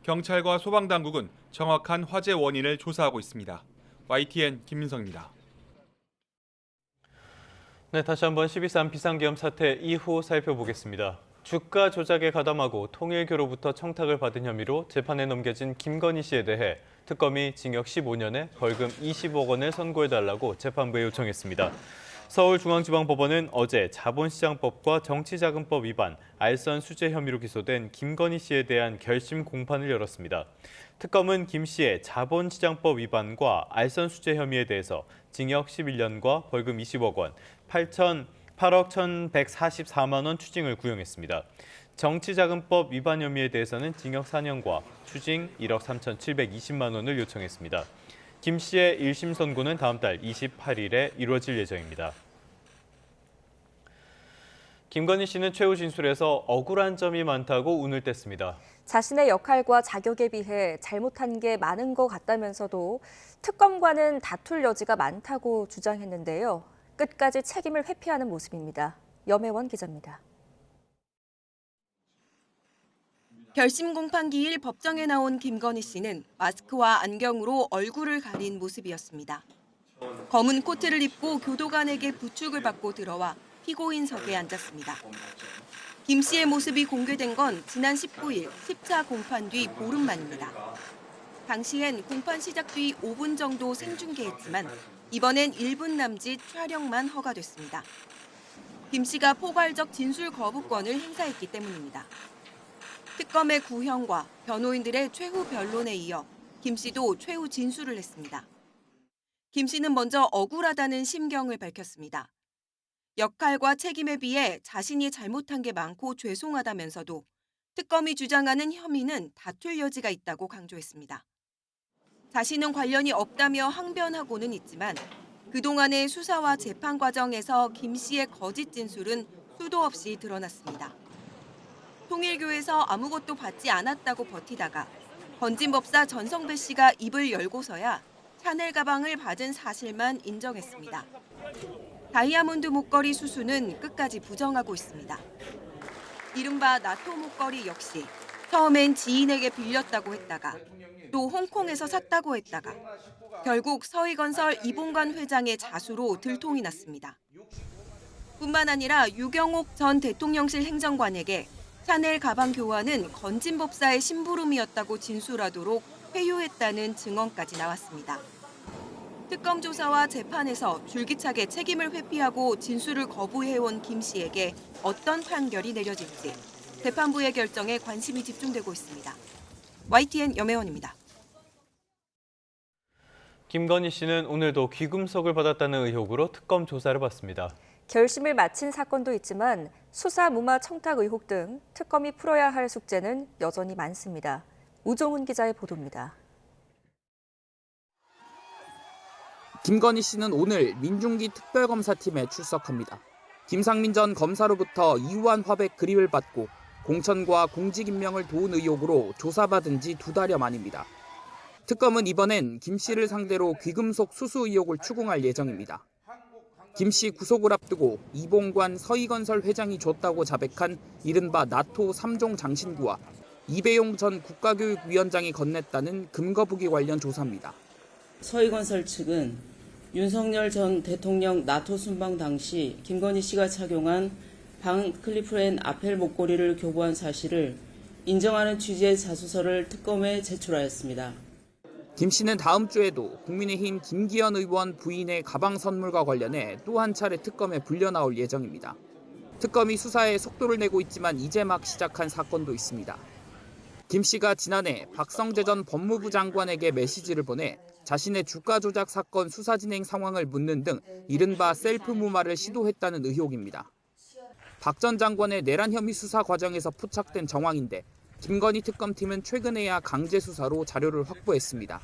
경찰과 소방당국은 정확한 화재 원인을 조사하고 있습니다. YTN 김민성입니다. 네, 다시 한번 12.3 비상계엄 사태 이후 살펴보겠습니다. 주가 조작에 가담하고 통일교로부터 청탁을 받은 혐의로 재판에 넘겨진 김건희 씨에 대해 특검이 징역 15년에 벌금 20억 원을 선고해달라고 재판부에 요청했습니다. 서울중앙지방법원은 어제 자본시장법과 정치자금법 위반, 알선 수재 혐의로 기소된 김건희 씨에 대한 결심 공판을 열었습니다. 특검은 김 씨의 자본시장법 위반과 알선 수재 혐의에 대해서 징역 11년과 벌금 20억 원, 8억 1,144만 원 추징을 구형했습니다. 정치자금법 위반 혐의에 대해서는 징역 4년과 추징 1억 3,720만 원을 요청했습니다. 김 씨의 1심 선고는 다음 달 28일에 이루어질 예정입니다. 김건희 씨는 최후 진술에서 억울한 점이 많다고 운을 뗐습니다. 자신의 역할과 자격에 비해 잘못한 게 많은 것 같다면서도 특검과는 다툴 여지가 많다고 주장했는데요. 끝까지 책임을 회피하는 모습입니다. 염혜원 기자입니다. 결심 공판기일 법정에 나온 김건희 씨는 마스크와 안경으로 얼굴을 가린 모습이었습니다. 검은 코트를 입고 교도관에게 부축을 받고 들어와 피고인석에 앉았습니다. 김 씨의 모습이 공개된 건 지난 19일 10차 공판 뒤 보름 만입니다. 당시엔 공판 시작 뒤 5분 정도 생중계했지만 이번엔 1분 남짓 촬영만 허가됐습니다. 김 씨가 포괄적 진술 거부권을 행사했기 때문입니다. 특검의 구형과 변호인들의 최후 변론에 이어 김 씨도 최후 진술을 했습니다. 김 씨는 먼저 억울하다는 심경을 밝혔습니다. 역할과 책임에 비해 자신이 잘못한 게 많고 죄송하다면서도 특검이 주장하는 혐의는 다툴 여지가 있다고 강조했습니다. 자신은 관련이 없다며 항변하고는 있지만 그동안의 수사와 재판 과정에서 김 씨의 거짓 진술은 수도 없이 드러났습니다. 통일교에서 아무것도 받지 않았다고 버티다가 건진 법사 전성배 씨가 입을 열고서야 샤넬 가방을 받은 사실만 인정했습니다. 다이아몬드 목걸이 수수는 끝까지 부정하고 있습니다. 이른바 나토 목걸이 역시 처음엔 지인에게 빌렸다고 했다가 또 홍콩에서 샀다고 했다가 결국 서희건설 이봉관 회장의 자수로 들통이 났습니다. 뿐만 아니라 유경옥 전 대통령실 행정관에게 샤넬 가방 교환은 건진 법사의 심부름이었다고 진술하도록 회유했다는 증언까지 나왔습니다. 특검 조사와 재판에서 줄기차게 책임을 회피하고 진술을 거부해온 김 씨에게 어떤 판결이 내려질지 재판부의 결정에 관심이 집중되고 있습니다. YTN 염혜원입니다. 김건희 씨는 오늘도 귀금속을 받았다는 의혹으로 특검 조사를 받습니다. 결심을 마친 사건도 있지만 수사 무마 청탁 의혹 등 특검이 풀어야 할 숙제는 여전히 많습니다. 우종훈 기자의 보도입니다. 김건희 씨는 오늘 민중기 특별검사팀에 출석합니다. 김상민 전 검사로부터 이우한 화백 그립을 받고 공천과 공직 임명을 도운 의혹으로 조사받은 지 2달여 만입니다. 특검은 이번엔 김 씨를 상대로 귀금속 수수 의혹을 추궁할 예정입니다. 김 씨 구속을 앞두고 이봉관 서희건설 회장이 줬다고 자백한 이른바 나토 3종 장신구와 이배용 전 국가교육위원장이 건넸다는 금거북이 관련 조사입니다. 서희건설 측은 윤석열 전 대통령 나토 순방 당시 김건희 씨가 착용한 방 클리프랜 아펠 목걸이를 교부한 사실을 인정하는 취지의 자수서를 특검에 제출하였습니다. 김 씨는 다음 주에도 국민의힘 김기현 의원 부인의 가방 선물과 관련해 또 한 차례 특검에 불려 나올 예정입니다. 특검이 수사에 속도를 내고 있지만 이제 막 시작한 사건도 있습니다. 김 씨가 지난해 박성재 전 법무부 장관에게 메시지를 보내 자신의 주가 조작 사건 수사 진행 상황을 묻는 등 이른바 셀프 무마를 시도했다는 의혹입니다. 박 전 장관의 내란 혐의 수사 과정에서 포착된 정황인데 김건희 특검팀은 최근에야 강제 수사로 자료를 확보했습니다.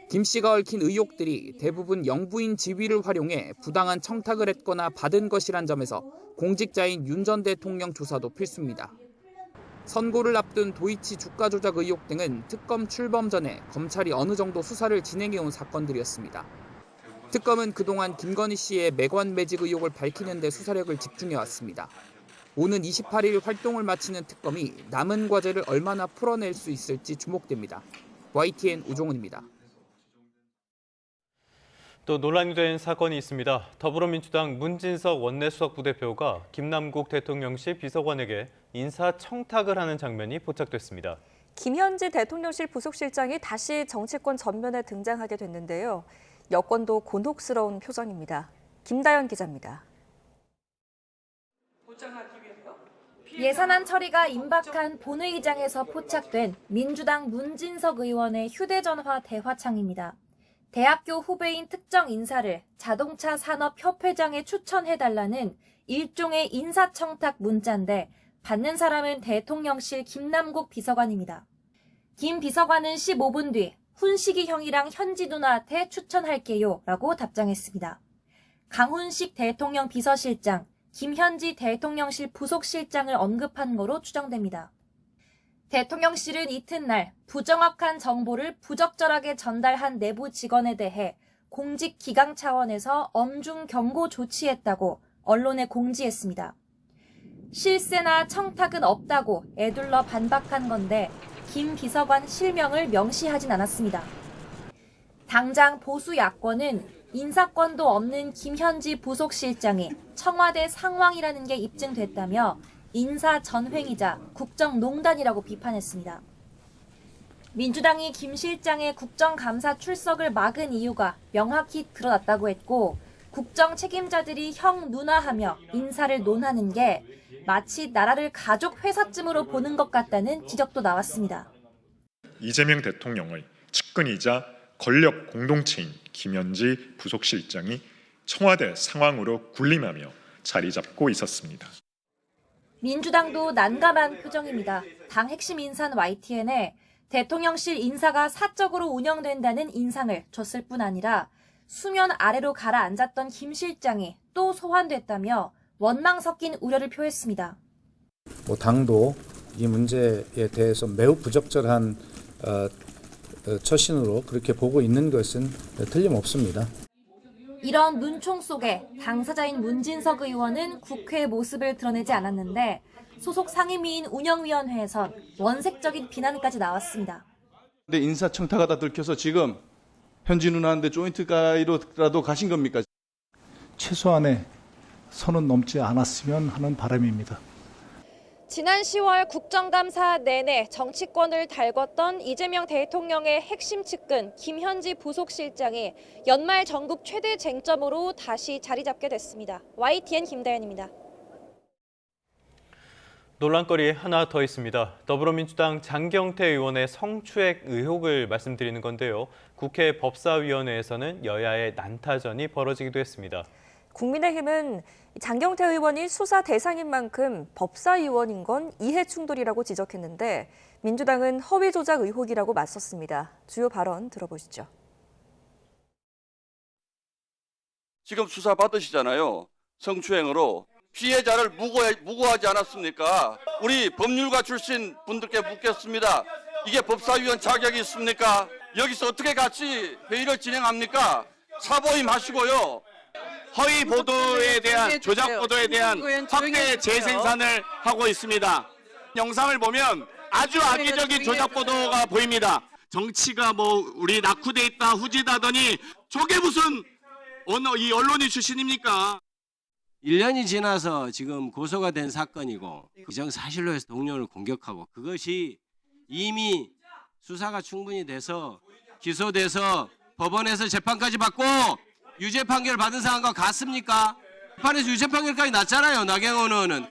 김 씨가 얽힌 의혹들이 대부분 영부인 지위를 활용해 부당한 청탁을 했거나 받은 것이란 점에서 공직자인 윤 전 대통령 조사도 필수입니다. 선고를 앞둔 도이치 주가 조작 의혹 등은 특검 출범 전에 검찰이 어느 정도 수사를 진행해온 사건들이었습니다. 특검은 그동안 김건희 씨의 매관 매직 의혹을 밝히는 데 수사력을 집중해왔습니다. 오는 28일 활동을 마치는 특검이 남은 과제를 얼마나 풀어낼 수 있을지 주목됩니다. YTN 우종훈입니다. 또 논란이 된 사건이 있습니다. 더불어민주당 문진석 원내수석 부대표가 김남국 대통령실 비서관에게 인사청탁을 하는 장면이 포착됐습니다. 김현지 대통령실 부속실장이 다시 정치권 전면에 등장하게 됐는데요. 여권도 곤혹스러운 표정입니다. 김다연 기자입니다. 예산안 처리가 임박한 본회의장에서 포착된 민주당 문진석 의원의 휴대전화 대화창입니다. 대학교 후배인 특정 인사를 자동차 산업협회장에 추천해달라는 일종의 인사청탁 문자인데 받는 사람은 대통령실 김남국 비서관입니다. 김 비서관은 15분 뒤 훈식이 형이랑 현지 누나한테 추천할게요 라고 답장했습니다. 강훈식 대통령 비서실장, 김현지 대통령실 부속실장을 언급한 거로 추정됩니다. 대통령실은 이튿날 부정확한 정보를 부적절하게 전달한 내부 직원에 대해 공직 기강 차원에서 엄중 경고 조치했다고 언론에 공지했습니다. 실세나 청탁은 없다고 애둘러 반박한 건데 김 비서관 실명을 명시하진 않았습니다. 당장 보수 야권은 인사권도 없는 김현지 부속실장이 청와대 상황이라는 게 입증됐다며 인사 전횡이자 국정농단이라고 비판했습니다. 민주당이 김 실장의 국정감사 출석을 막은 이유가 명확히 드러났다고 했고 국정 책임자들이 형 누나하며 인사를 논하는 게 마치 나라를 가족 회사쯤으로 보는 것 같다는 지적도 나왔습니다. 이재명 대통령의 측근이자 권력 공동체인 김현지 부속실장이 청와대 상황으로 군림하며 자리 잡고 있었습니다. 민주당도 난감한 표정입니다. 당 핵심 인사는 YTN에 대통령실 인사가 사적으로 운영된다는 인상을 줬을 뿐 아니라 수면 아래로 가라앉았던 김 실장이 또 소환됐다며 원망 섞인 우려를 표했습니다. 당도 이 문제에 대해서 매우 부적절한 처신으로 그렇게 보고 있는 것은 틀림없습니다. 이런 눈총 속에 당사자인 문진석 의원은 국회 모습을 드러내지 않았는데 소속 상임위인 운영위원회에선 원색적인 비난까지 나왔습니다. 근데 인사청탁하다 들켜서 지금 현지 누나한테 조인트 가이로라도 가신 겁니까? 최소한의 선은 넘지 않았으면 하는 바람입니다. 지난 10월 국정감사 내내 정치권을 달궜던 이재명 대통령의 핵심 측근 김현지 부속실장이 연말 전국 최대 쟁점으로 다시 자리 잡게 됐습니다. YTN 김다연입니다. 논란거리 하나 더 있습니다. 더불어민주당 장경태 의원의 성추행 의혹을 말씀드리는 건데요. 국회 법사위원회에서는 여야의 난타전이 벌어지기도 했습니다. 국민의힘은 장경태 의원이 수사 대상인 만큼 법사위원인 건 이해 충돌이라고 지적했는데 민주당은 허위 조작 의혹이라고 맞섰습니다. 주요 발언 들어보시죠. 지금 수사 받으시잖아요. 성추행으로. 피해자를 무고하지 않았습니까? 우리 법률가 출신 분들께 묻겠습니다. 이게 법사위원 자격이 있습니까? 여기서 어떻게 같이 회의를 진행합니까? 사보임 하시고요. 허위 보도에 대한 조작 보도에 대한 확대 재생산을 하고 있습니다. 영상을 보면 아주 악의적인 조작 보도가 보입니다. 정치가 우리 낙후돼 있다 후지다더니 저게 무슨 이 언론인 출신입니까? 1년이 지나서 지금 고소가 된 사건이고 기정사실로 해서 동료를 공격하고 그것이 이미 수사가 충분히 돼서 기소돼서 법원에서 재판까지 받고 유죄 판결 받은 사람과 같습니까? 재판에서 유죄 판결까지 났잖아요. 나경원 의원은.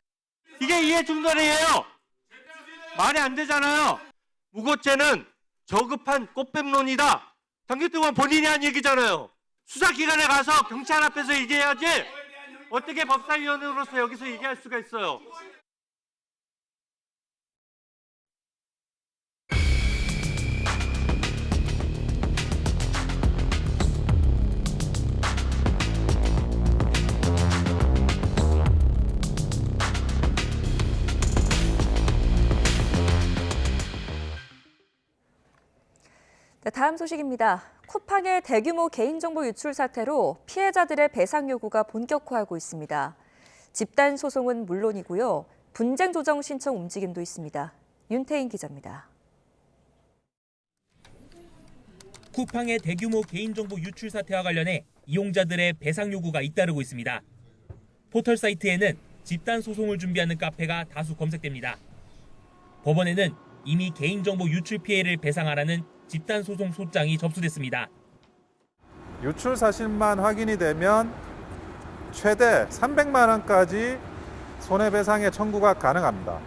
이게 이해 충돌이에요. 말이 안 되잖아요. 무고죄는 저급한 꽃뱀론이다. 장경태 의원 본인이 한 얘기잖아요. 수사기관에 가서 경찰 앞에서 얘기해야지. 어떻게 법사위원으로서 여기서 얘기할 수가 있어요? 네, 다음 소식입니다. 쿠팡의 대규모 개인정보 유출 사태로 피해자들의 배상 요구가 본격화하고 있습니다. 집단 소송은 물론이고요. 분쟁 조정 신청 움직임도 있습니다. 윤태인 기자입니다. 쿠팡의 대규모 개인정보 유출 사태와 관련해 이용자들의 배상 요구가 잇따르고 있습니다. 포털 사이트에는 집단 소송을 준비하는 카페가 다수 검색됩니다. 법원에는 이미 개인정보 유출 피해를 배상하라는 집단 소송 소장이 접수됐습니다. 유출 사실만 확인이 되면 최대 300만 원까지 손해배상의 청구가 가능합니다.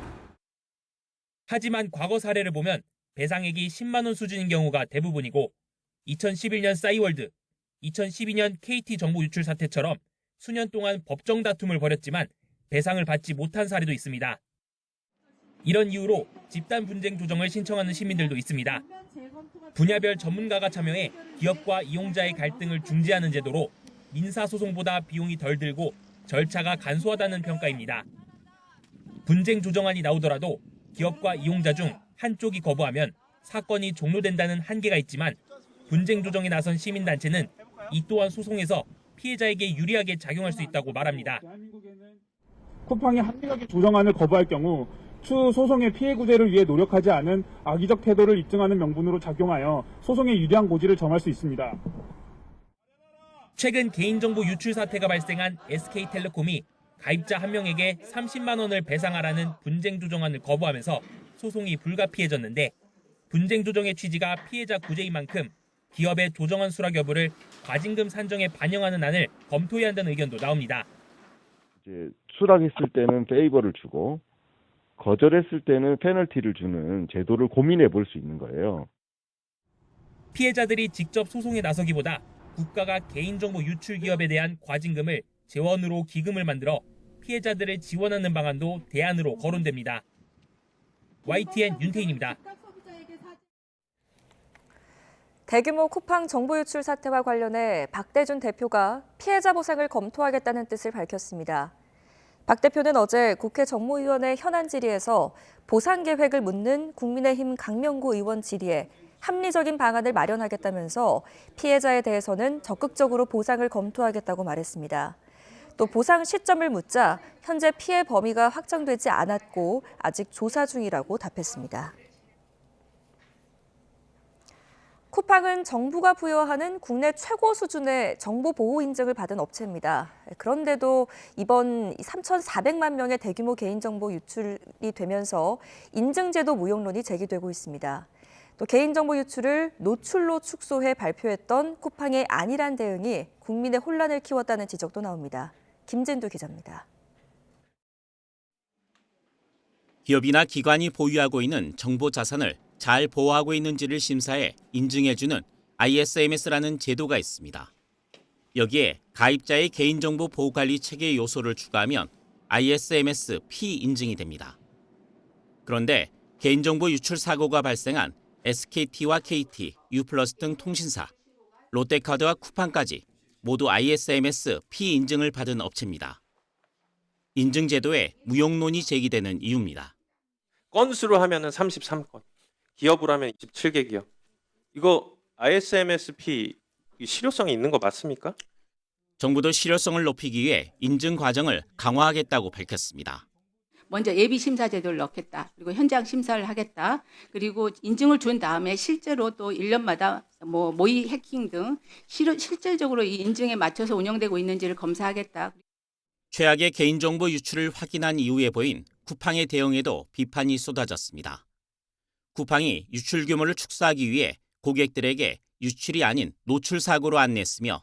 하지만 과거 사례를 보면 배상액이 10만 원 수준인 경우가 대부분이고 2011년 싸이월드, 2012년 KT 정보 유출 사태처럼 수년 동안 법정 다툼을 벌였지만 배상을 받지 못한 사례도 있습니다. 이런 이유로 집단 분쟁 조정을 신청하는 시민들도 있습니다. 분야별 전문가가 참여해 기업과 이용자의 갈등을 중재하는 제도로 민사소송보다 비용이 덜 들고 절차가 간소하다는 평가입니다. 분쟁 조정안이 나오더라도 기업과 이용자 중 한쪽이 거부하면 사건이 종료된다는 한계가 있지만 분쟁 조정에 나선 시민단체는 이 또한 소송에서 피해자에게 유리하게 작용할 수 있다고 말합니다. 쿠팡이 합리적인 조정안을 거부할 경우 추후 소송의 피해 구제를 위해 노력하지 않은 악의적 태도를 입증하는 명분으로 작용하여 소송의 유리한 고지를 정할 수 있습니다. 최근 개인정보 유출 사태가 발생한 SK텔레콤이 가입자 한 명에게 30만 원을 배상하라는 분쟁 조정안을 거부하면서 소송이 불가피해졌는데 분쟁 조정의 취지가 피해자 구제인 만큼 기업의 조정안 수락 여부를 과징금 산정에 반영하는 안을 검토해야 한다는 의견도 나옵니다. 이제 수락했을 때는 페이버를 주고 거절했을 때는 페널티를 주는 제도를 고민해 볼 수 있는 거예요. 피해자들이 직접 소송에 나서기보다 국가가 개인정보 유출 기업에 대한 과징금을 재원으로 기금을 만들어 피해자들을 지원하는 방안도 대안으로 거론됩니다. YTN 윤태인입니다. 대규모 쿠팡 정보 유출 사태와 관련해 박대준 대표가 피해자 보상을 검토하겠다는 뜻을 밝혔습니다. 박 대표는 어제 국회 정무위원회 현안 질의에서 보상 계획을 묻는 국민의힘 강명구 의원 질의에 합리적인 방안을 마련하겠다면서 피해자에 대해서는 적극적으로 보상을 검토하겠다고 말했습니다. 또 보상 시점을 묻자 현재 피해 범위가 확정되지 않았고 아직 조사 중이라고 답했습니다. 쿠팡은 정부가 부여하는 국내 최고 수준의 정보 보호 인증을 받은 업체입니다. 그런데도 이번 3,400만 명의 대규모 개인정보 유출이 되면서 인증제도 무용론이 제기되고 있습니다. 또 개인정보 유출을 노출로 축소해 발표했던 쿠팡의 안일한 대응이 국민의 혼란을 키웠다는 지적도 나옵니다. 김진두 기자입니다. 기업이나 기관이 보유하고 있는 정보 자산을 잘 보호하고 있는지를 심사해 인증해주는 ISMS라는 제도가 있습니다. 여기에 가입자의 개인정보 보호관리 체계 요소를 추가하면 ISMS P 인증이 됩니다. 그런데 개인정보 유출 사고가 발생한 SKT와 KT, U+ 등 통신사, 롯데카드와 쿠팡까지 모두 ISMS P 인증을 받은 업체입니다. 인증 제도에 무용론이 제기되는 이유입니다. 건수로 하면은 33건, 기업으로 하면 27개 기업. 이거 ISMS-P 실효성이 있는 거 맞습니까? 정부도 실효성을 높이기 위해 인증 과정을 강화하겠다고 밝혔습니다. 먼저 예비 심사 제도를 넣겠다. 그리고 현장 심사를 하겠다. 그리고 인증을 준 다음에 실제로 또 1년마다 모의 해킹 등 실질적으로 이 인증에 맞춰서 운영되고 있는지를 검사하겠다. 최악의 개인정보 유출을 확인한 이후에 보인 쿠팡의 대응에도 비판이 쏟아졌습니다. 쿠팡이 유출 규모를 축소하기 위해 고객들에게 유출이 아닌 노출 사고로 안내했으며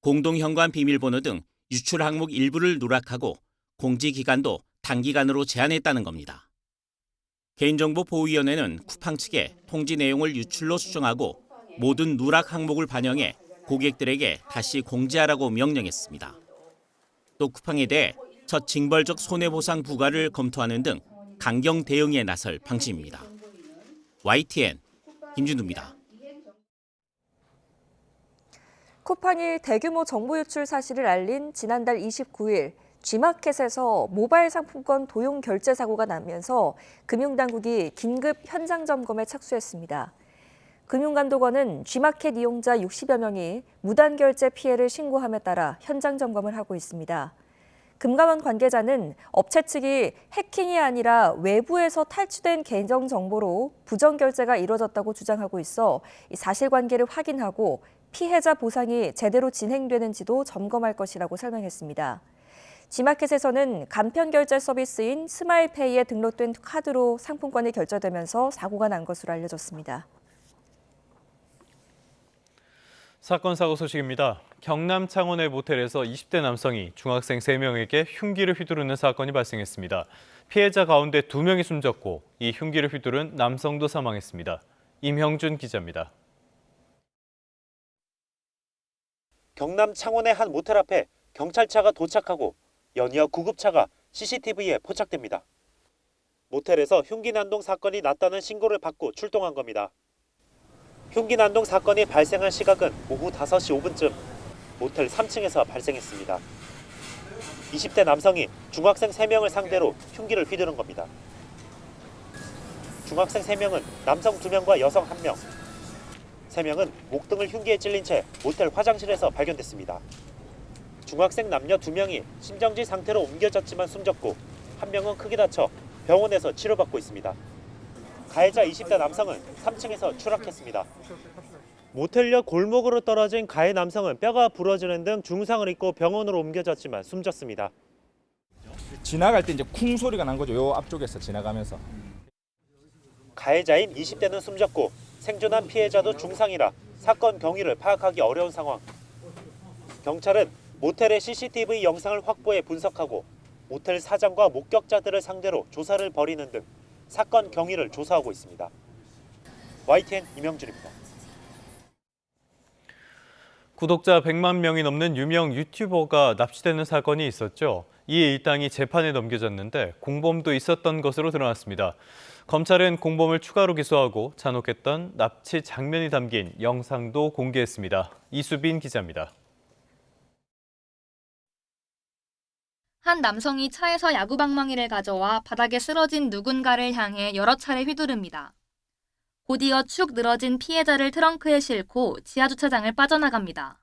공동현관 비밀번호 등 유출 항목 일부를 누락하고 공지 기간도 단기간으로 제한했다는 겁니다. 개인정보보호위원회는 쿠팡 측에 통지 내용을 유출로 수정하고 모든 누락 항목을 반영해 고객들에게 다시 공지하라고 명령했습니다. 또 쿠팡에 대해 첫 징벌적 손해보상 부과를 검토하는 등 강경 대응에 나설 방침입니다. YTN 김준우입니다. 쿠팡이 대규모 정보 유출 사실을 알린 지난달 29일 G마켓에서 모바일 상품권 도용 결제 사고가 나면서 금융당국이 긴급 현장 점검에 착수했습니다. 금융감독원은 G마켓 이용자 60여 명이 무단 결제 피해를 신고함에 따라 현장 점검을 하고 있습니다. 금감원 관계자는 업체 측이 해킹이 아니라 외부에서 탈취된 계정 정보로 부정 결제가 이뤄졌다고 주장하고 있어 사실관계를 확인하고 피해자 보상이 제대로 진행되는지도 점검할 것이라고 설명했습니다. G마켓에서는 간편 결제 서비스인 스마일페이에 등록된 카드로 상품권이 결제되면서 사고가 난 것으로 알려졌습니다. 사건 사고 소식입니다. 경남 창원의 모텔에서 20대 남성이 중학생 3명에게 흉기를 휘두르는 사건이 발생했습니다. 피해자 가운데 2명이 숨졌고 이 흉기를 휘두른 남성도 사망했습니다. 임형준 기자입니다. 경남 창원의 한 모텔 앞에 경찰차가 도착하고 연이어 구급차가 CCTV에 포착됩니다. 모텔에서 흉기 난동 사건이 났다는 신고를 받고 출동한 겁니다. 흉기 난동 사건이 발생한 시각은 오후 5시 5분쯤 모텔 3층에서 발생했습니다. 20대 남성이 중학생 3명을 상대로 흉기를 휘두른 겁니다. 중학생 3명은 남성 2명과 여성 1명, 3명은 목 등을 흉기에 찔린 채 모텔 화장실에서 발견됐습니다. 중학생 남녀 2명이 심정지 상태로 옮겨졌지만 숨졌고 1명은 크게 다쳐 병원에서 치료받고 있습니다. 가해자 20대 남성은 3층에서 추락했습니다. 모텔역 골목으로 떨어진 가해 남성은 뼈가 부러지는 등 중상을 입고 병원으로 옮겨졌지만 숨졌습니다. 지나갈 때 이제 쿵 소리가 난 거죠. 요 앞쪽에서 지나가면서. 가해자인 20대는 숨졌고 생존한 피해자도 중상이라 사건 경위를 파악하기 어려운 상황. 경찰은 모텔의 CCTV 영상을 확보해 분석하고 모텔 사장과 목격자들을 상대로 조사를 벌이는 등 사건 경위를 조사하고 있습니다. YTN 이명준입니다. 구독자 100만 명이 넘는 유명 유튜버가 납치되는 사건이 있었죠. 이에 일당이 재판에 넘겨졌는데 공범도 있었던 것으로 드러났습니다. 검찰은 공범을 추가로 기소하고 잔혹했던 납치 장면이 담긴 영상도 공개했습니다. 이수빈 기자입니다. 한 남성이 차에서 야구방망이를 가져와 바닥에 쓰러진 누군가를 향해 여러 차례 휘두릅니다. 곧이어 축 늘어진 피해자를 트렁크에 싣고 지하주차장을 빠져나갑니다.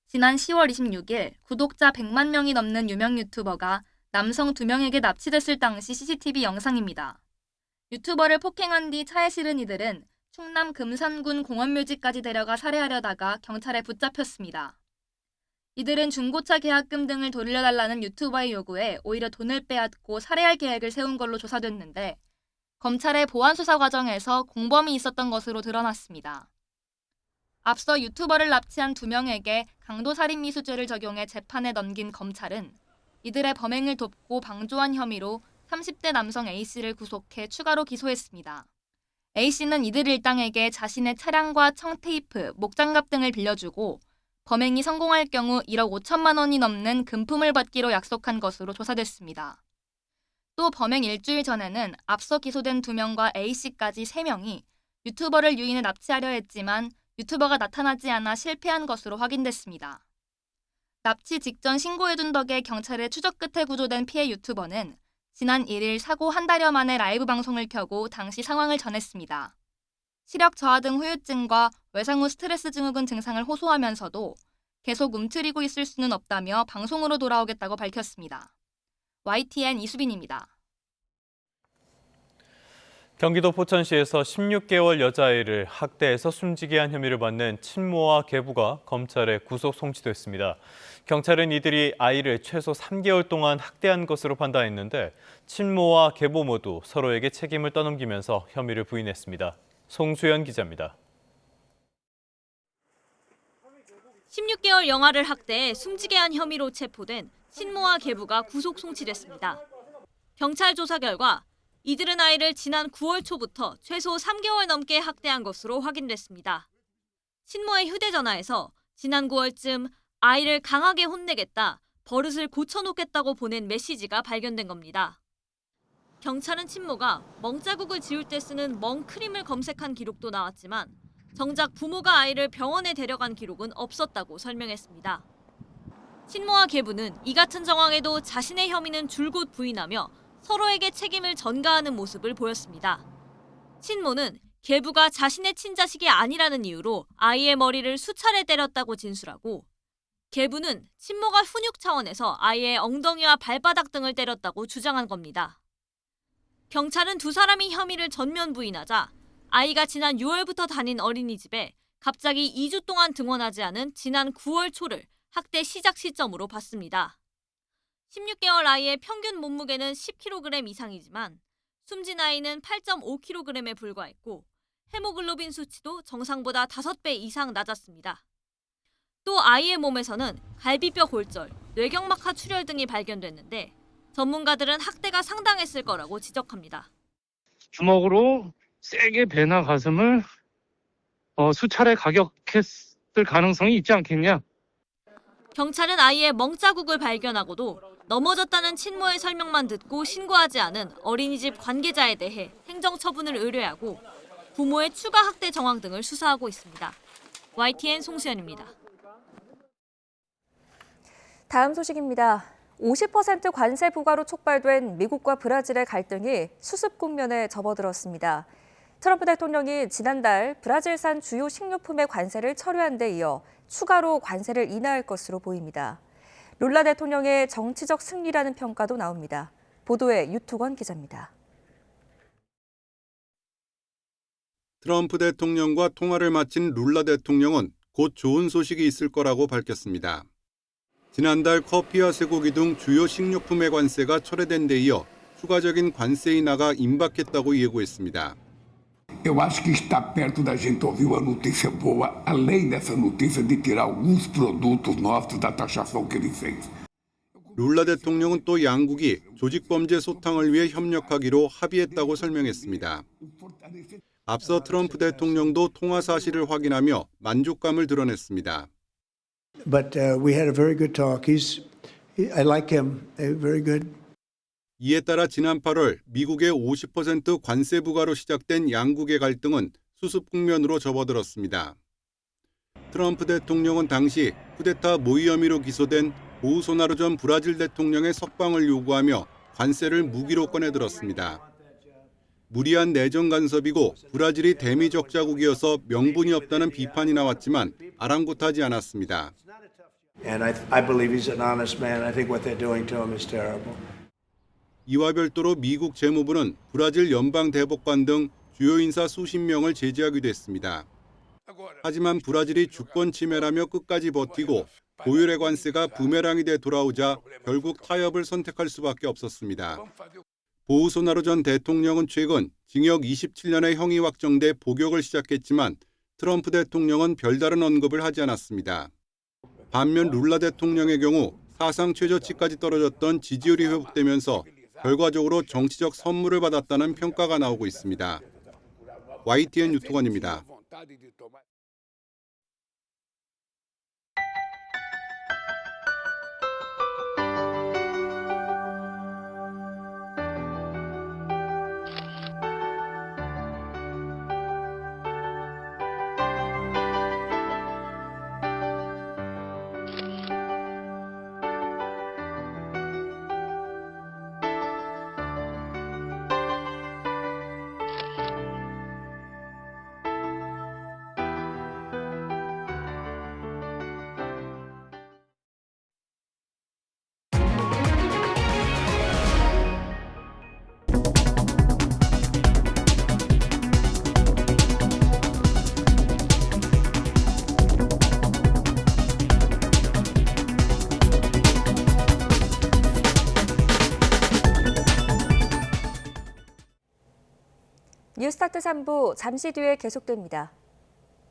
지난 10월 26일 구독자 100만 명이 넘는 유명 유튜버가 남성 2명에게 납치됐을 당시 CCTV 영상입니다. 유튜버를 폭행한 뒤 차에 실은 이들은 충남 금산군 공원묘지까지 데려가 살해하려다가 경찰에 붙잡혔습니다. 이들은 중고차 계약금 등을 돌려달라는 유튜버의 요구에 오히려 돈을 빼앗고 살해할 계획을 세운 걸로 조사됐는데 검찰의 보안 수사 과정에서 공범이 있었던 것으로 드러났습니다. 앞서 유튜버를 납치한 2명에게 강도살인미수죄를 적용해 재판에 넘긴 검찰은 이들의 범행을 돕고 방조한 혐의로 30대 남성 A씨를 구속해 추가로 기소했습니다. A씨는 이들 일당에게 자신의 차량과 청테이프, 목장갑 등을 빌려주고 범행이 성공할 경우 1억 5천만 원이 넘는 금품을 받기로 약속한 것으로 조사됐습니다. 또 범행 일주일 전에는 앞서 기소된 2명과 A씨까지 3명이 유튜버를 유인해 납치하려 했지만 유튜버가 나타나지 않아 실패한 것으로 확인됐습니다. 납치 직전 신고해둔 덕에 경찰의 추적 끝에 구조된 피해 유튜버는 지난 1일 사고 한 달여 만에 라이브 방송을 켜고 당시 상황을 전했습니다. 시력 저하 등 후유증과 외상 후 스트레스 증후군 증상을 호소하면서도 계속 움츠리고 있을 수는 없다며 방송으로 돌아오겠다고 밝혔습니다. YTN 이수빈입니다. 경기도 포천시에서 16개월 여자아이를 학대해서 숨지게 한 혐의를 받는 친모와 계부가 검찰에 구속 송치됐습니다. 경찰은 이들이 아이를 최소 3개월 동안 학대한 것으로 판단했는데 친모와 계부 모두 서로에게 책임을 떠넘기면서 혐의를 부인했습니다. 송수연 기자입니다. 16개월 영아를 학대해 숨지게 한 혐의로 체포된 친모와 계부가 구속 송치됐습니다. 경찰 조사 결과 이들은 아이를 지난 9월 초부터 최소 3개월 넘게 학대한 것으로 확인됐습니다. 친모의 휴대전화에서 지난 9월쯤 아이를 강하게 혼내겠다, 버릇을 고쳐놓겠다고 보낸 메시지가 발견된 겁니다. 경찰은 친모가 멍자국을 지울 때 쓰는 멍크림을 검색한 기록도 나왔지만 정작 부모가 아이를 병원에 데려간 기록은 없었다고 설명했습니다. 친모와 계부는 이 같은 정황에도 자신의 혐의는 줄곧 부인하며 서로에게 책임을 전가하는 모습을 보였습니다. 친모는 계부가 자신의 친자식이 아니라는 이유로 아이의 머리를 수차례 때렸다고 진술하고 계부는 친모가 훈육 차원에서 아이의 엉덩이와 발바닥 등을 때렸다고 주장한 겁니다. 경찰은 두 사람이 혐의를 전면 부인하자 아이가 지난 6월부터 다닌 어린이집에 갑자기 2주 동안 등원하지 않은 지난 9월 초를 학대 시작 시점으로 봤습니다. 16개월 아이의 평균 몸무게는 10kg 이상이지만 숨진 아이는 8.5kg에 불과했고 헤모글로빈 수치도 정상보다 5배 이상 낮았습니다. 또 아이의 몸에서는 갈비뼈 골절, 뇌경막하 출혈 등이 발견됐는데 전문가들은 학대가 상당했을 거라고 지적합니다. 주먹으로 세게 배나 가슴을 수차례 가격했을 가능성이 있지 않겠냐. 경찰은 아이의 멍자국을 발견하고도 넘어졌다는 친모의 설명만 듣고 신고하지 않은 어린이집 관계자에 대해 행정처분을 의뢰하고 부모의 추가 학대 정황 등을 수사하고 있습니다. YTN 송수연입니다. 다음 소식입니다. 50% 관세 부과로 촉발된 미국과 브라질의 갈등이 수습 국면에 접어들었습니다. 트럼프 대통령이 지난달 브라질산 주요 식료품의 관세를 철회한 데 이어 추가로 관세를 인하할 것으로 보입니다. 룰라 대통령의 정치적 승리라는 평가도 나옵니다. 보도에 유투건 기자입니다. 트럼프 대통령과 통화를 마친 룰라 대통령은 곧 좋은 소식이 있을 거라고 밝혔습니다. 지난달 커피와 쇠고기 등 주요 식료품의 관세가 철회된 데 이어 추가적인 관세 인하가 임박했다고 예고했습니다. Eu acho que está perto da gente ouvir uma notícia boa, além dessa notícia de tirar alguns produtos nossos da taxação que ele fez. 룰라 대통령은 또 양국이 조직범죄 소탕을 위해 협력하기로 합의했다고 설명했습니다. 앞서 트럼프 대통령도 통화 사실을 확인하며 만족감을 드러냈습니다. But we had a very good talk. I like him. Very good. 이에 따라 지난 8월 미국의 50% 관세 부과로 시작된 양국의 갈등은 수습 국면으로 접어들었습니다. 트럼프 대통령은 당시 쿠데타 모의 혐의로 기소된 보우소나루 전 브라질 대통령의 석방을 요구하며 관세를 무기로 꺼내들었습니다. 무리한 내정 간섭이고 브라질이 대미 적자국이어서 명분이 없다는 비판이 나왔지만 아랑곳하지 않았습니다. And I believe he's an honest man. I think what they're doing to him is terrible. 이와 별도로 미국 재무부는 브라질 연방 대법관 등 주요 인사 수십 명을 제지하기도 했습니다. 하지만 브라질이 주권 침해라며 끝까지 버티고 고율의 관세가 부메랑이 돼 돌아오자 결국 타협을 선택할 수밖에 없었습니다. 보우소나루 전 대통령은 최근 징역 27년의 형이 확정돼 복역을 시작했지만 트럼프 대통령은 별다른 언급을 하지 않았습니다. 반면 룰라 대통령의 경우 사상 최저치까지 떨어졌던 지지율이 회복되면서 결과적으로 정치적 선물을 받았다는 평가가 나오고 있습니다. YTN 유투건입니다. 뉴스타트 3부 잠시 뒤에 계속됩니다.